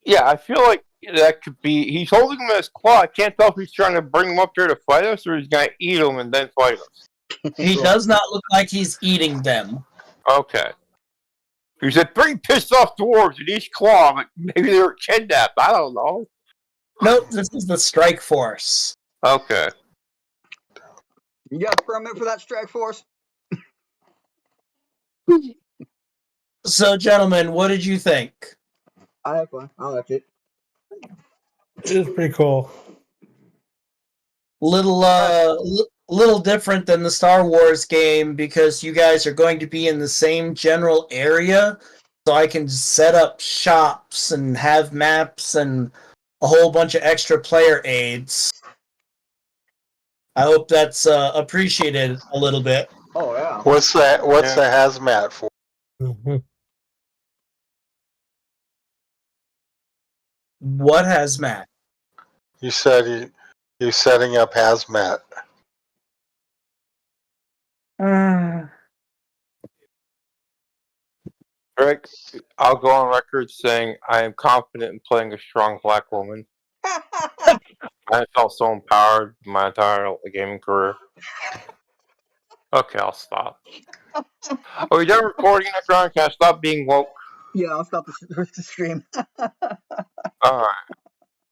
Yeah, I feel like that could be. He's holding them in his claw. I can't tell if he's trying to bring them up there to fight us, or he's gonna eat them and then fight us. He does not look like he's eating them. Okay. He said 3 pissed off dwarves in each claw, but maybe they were kidnapped. I don't know. Nope, this is the strike force. Okay. You got a permit for that strike force? So, gentlemen, what did you think? I have fun. I liked it. It is pretty cool. Little different than the Star Wars game because you guys are going to be in the same general area, so I can set up shops and have maps and a whole bunch of extra player aids. I hope that's appreciated a little bit. Oh yeah. What's that? What's Yeah. the hazmat for? What has Matt? You said you're setting up hazmat. Rick, I'll go on record saying I am confident in playing a strong black woman. I felt so empowered my entire gaming career. Okay, I'll stop. Are we done recording that, Ron? Can I stop being woke? Yeah, I'll stop the stream. Alright.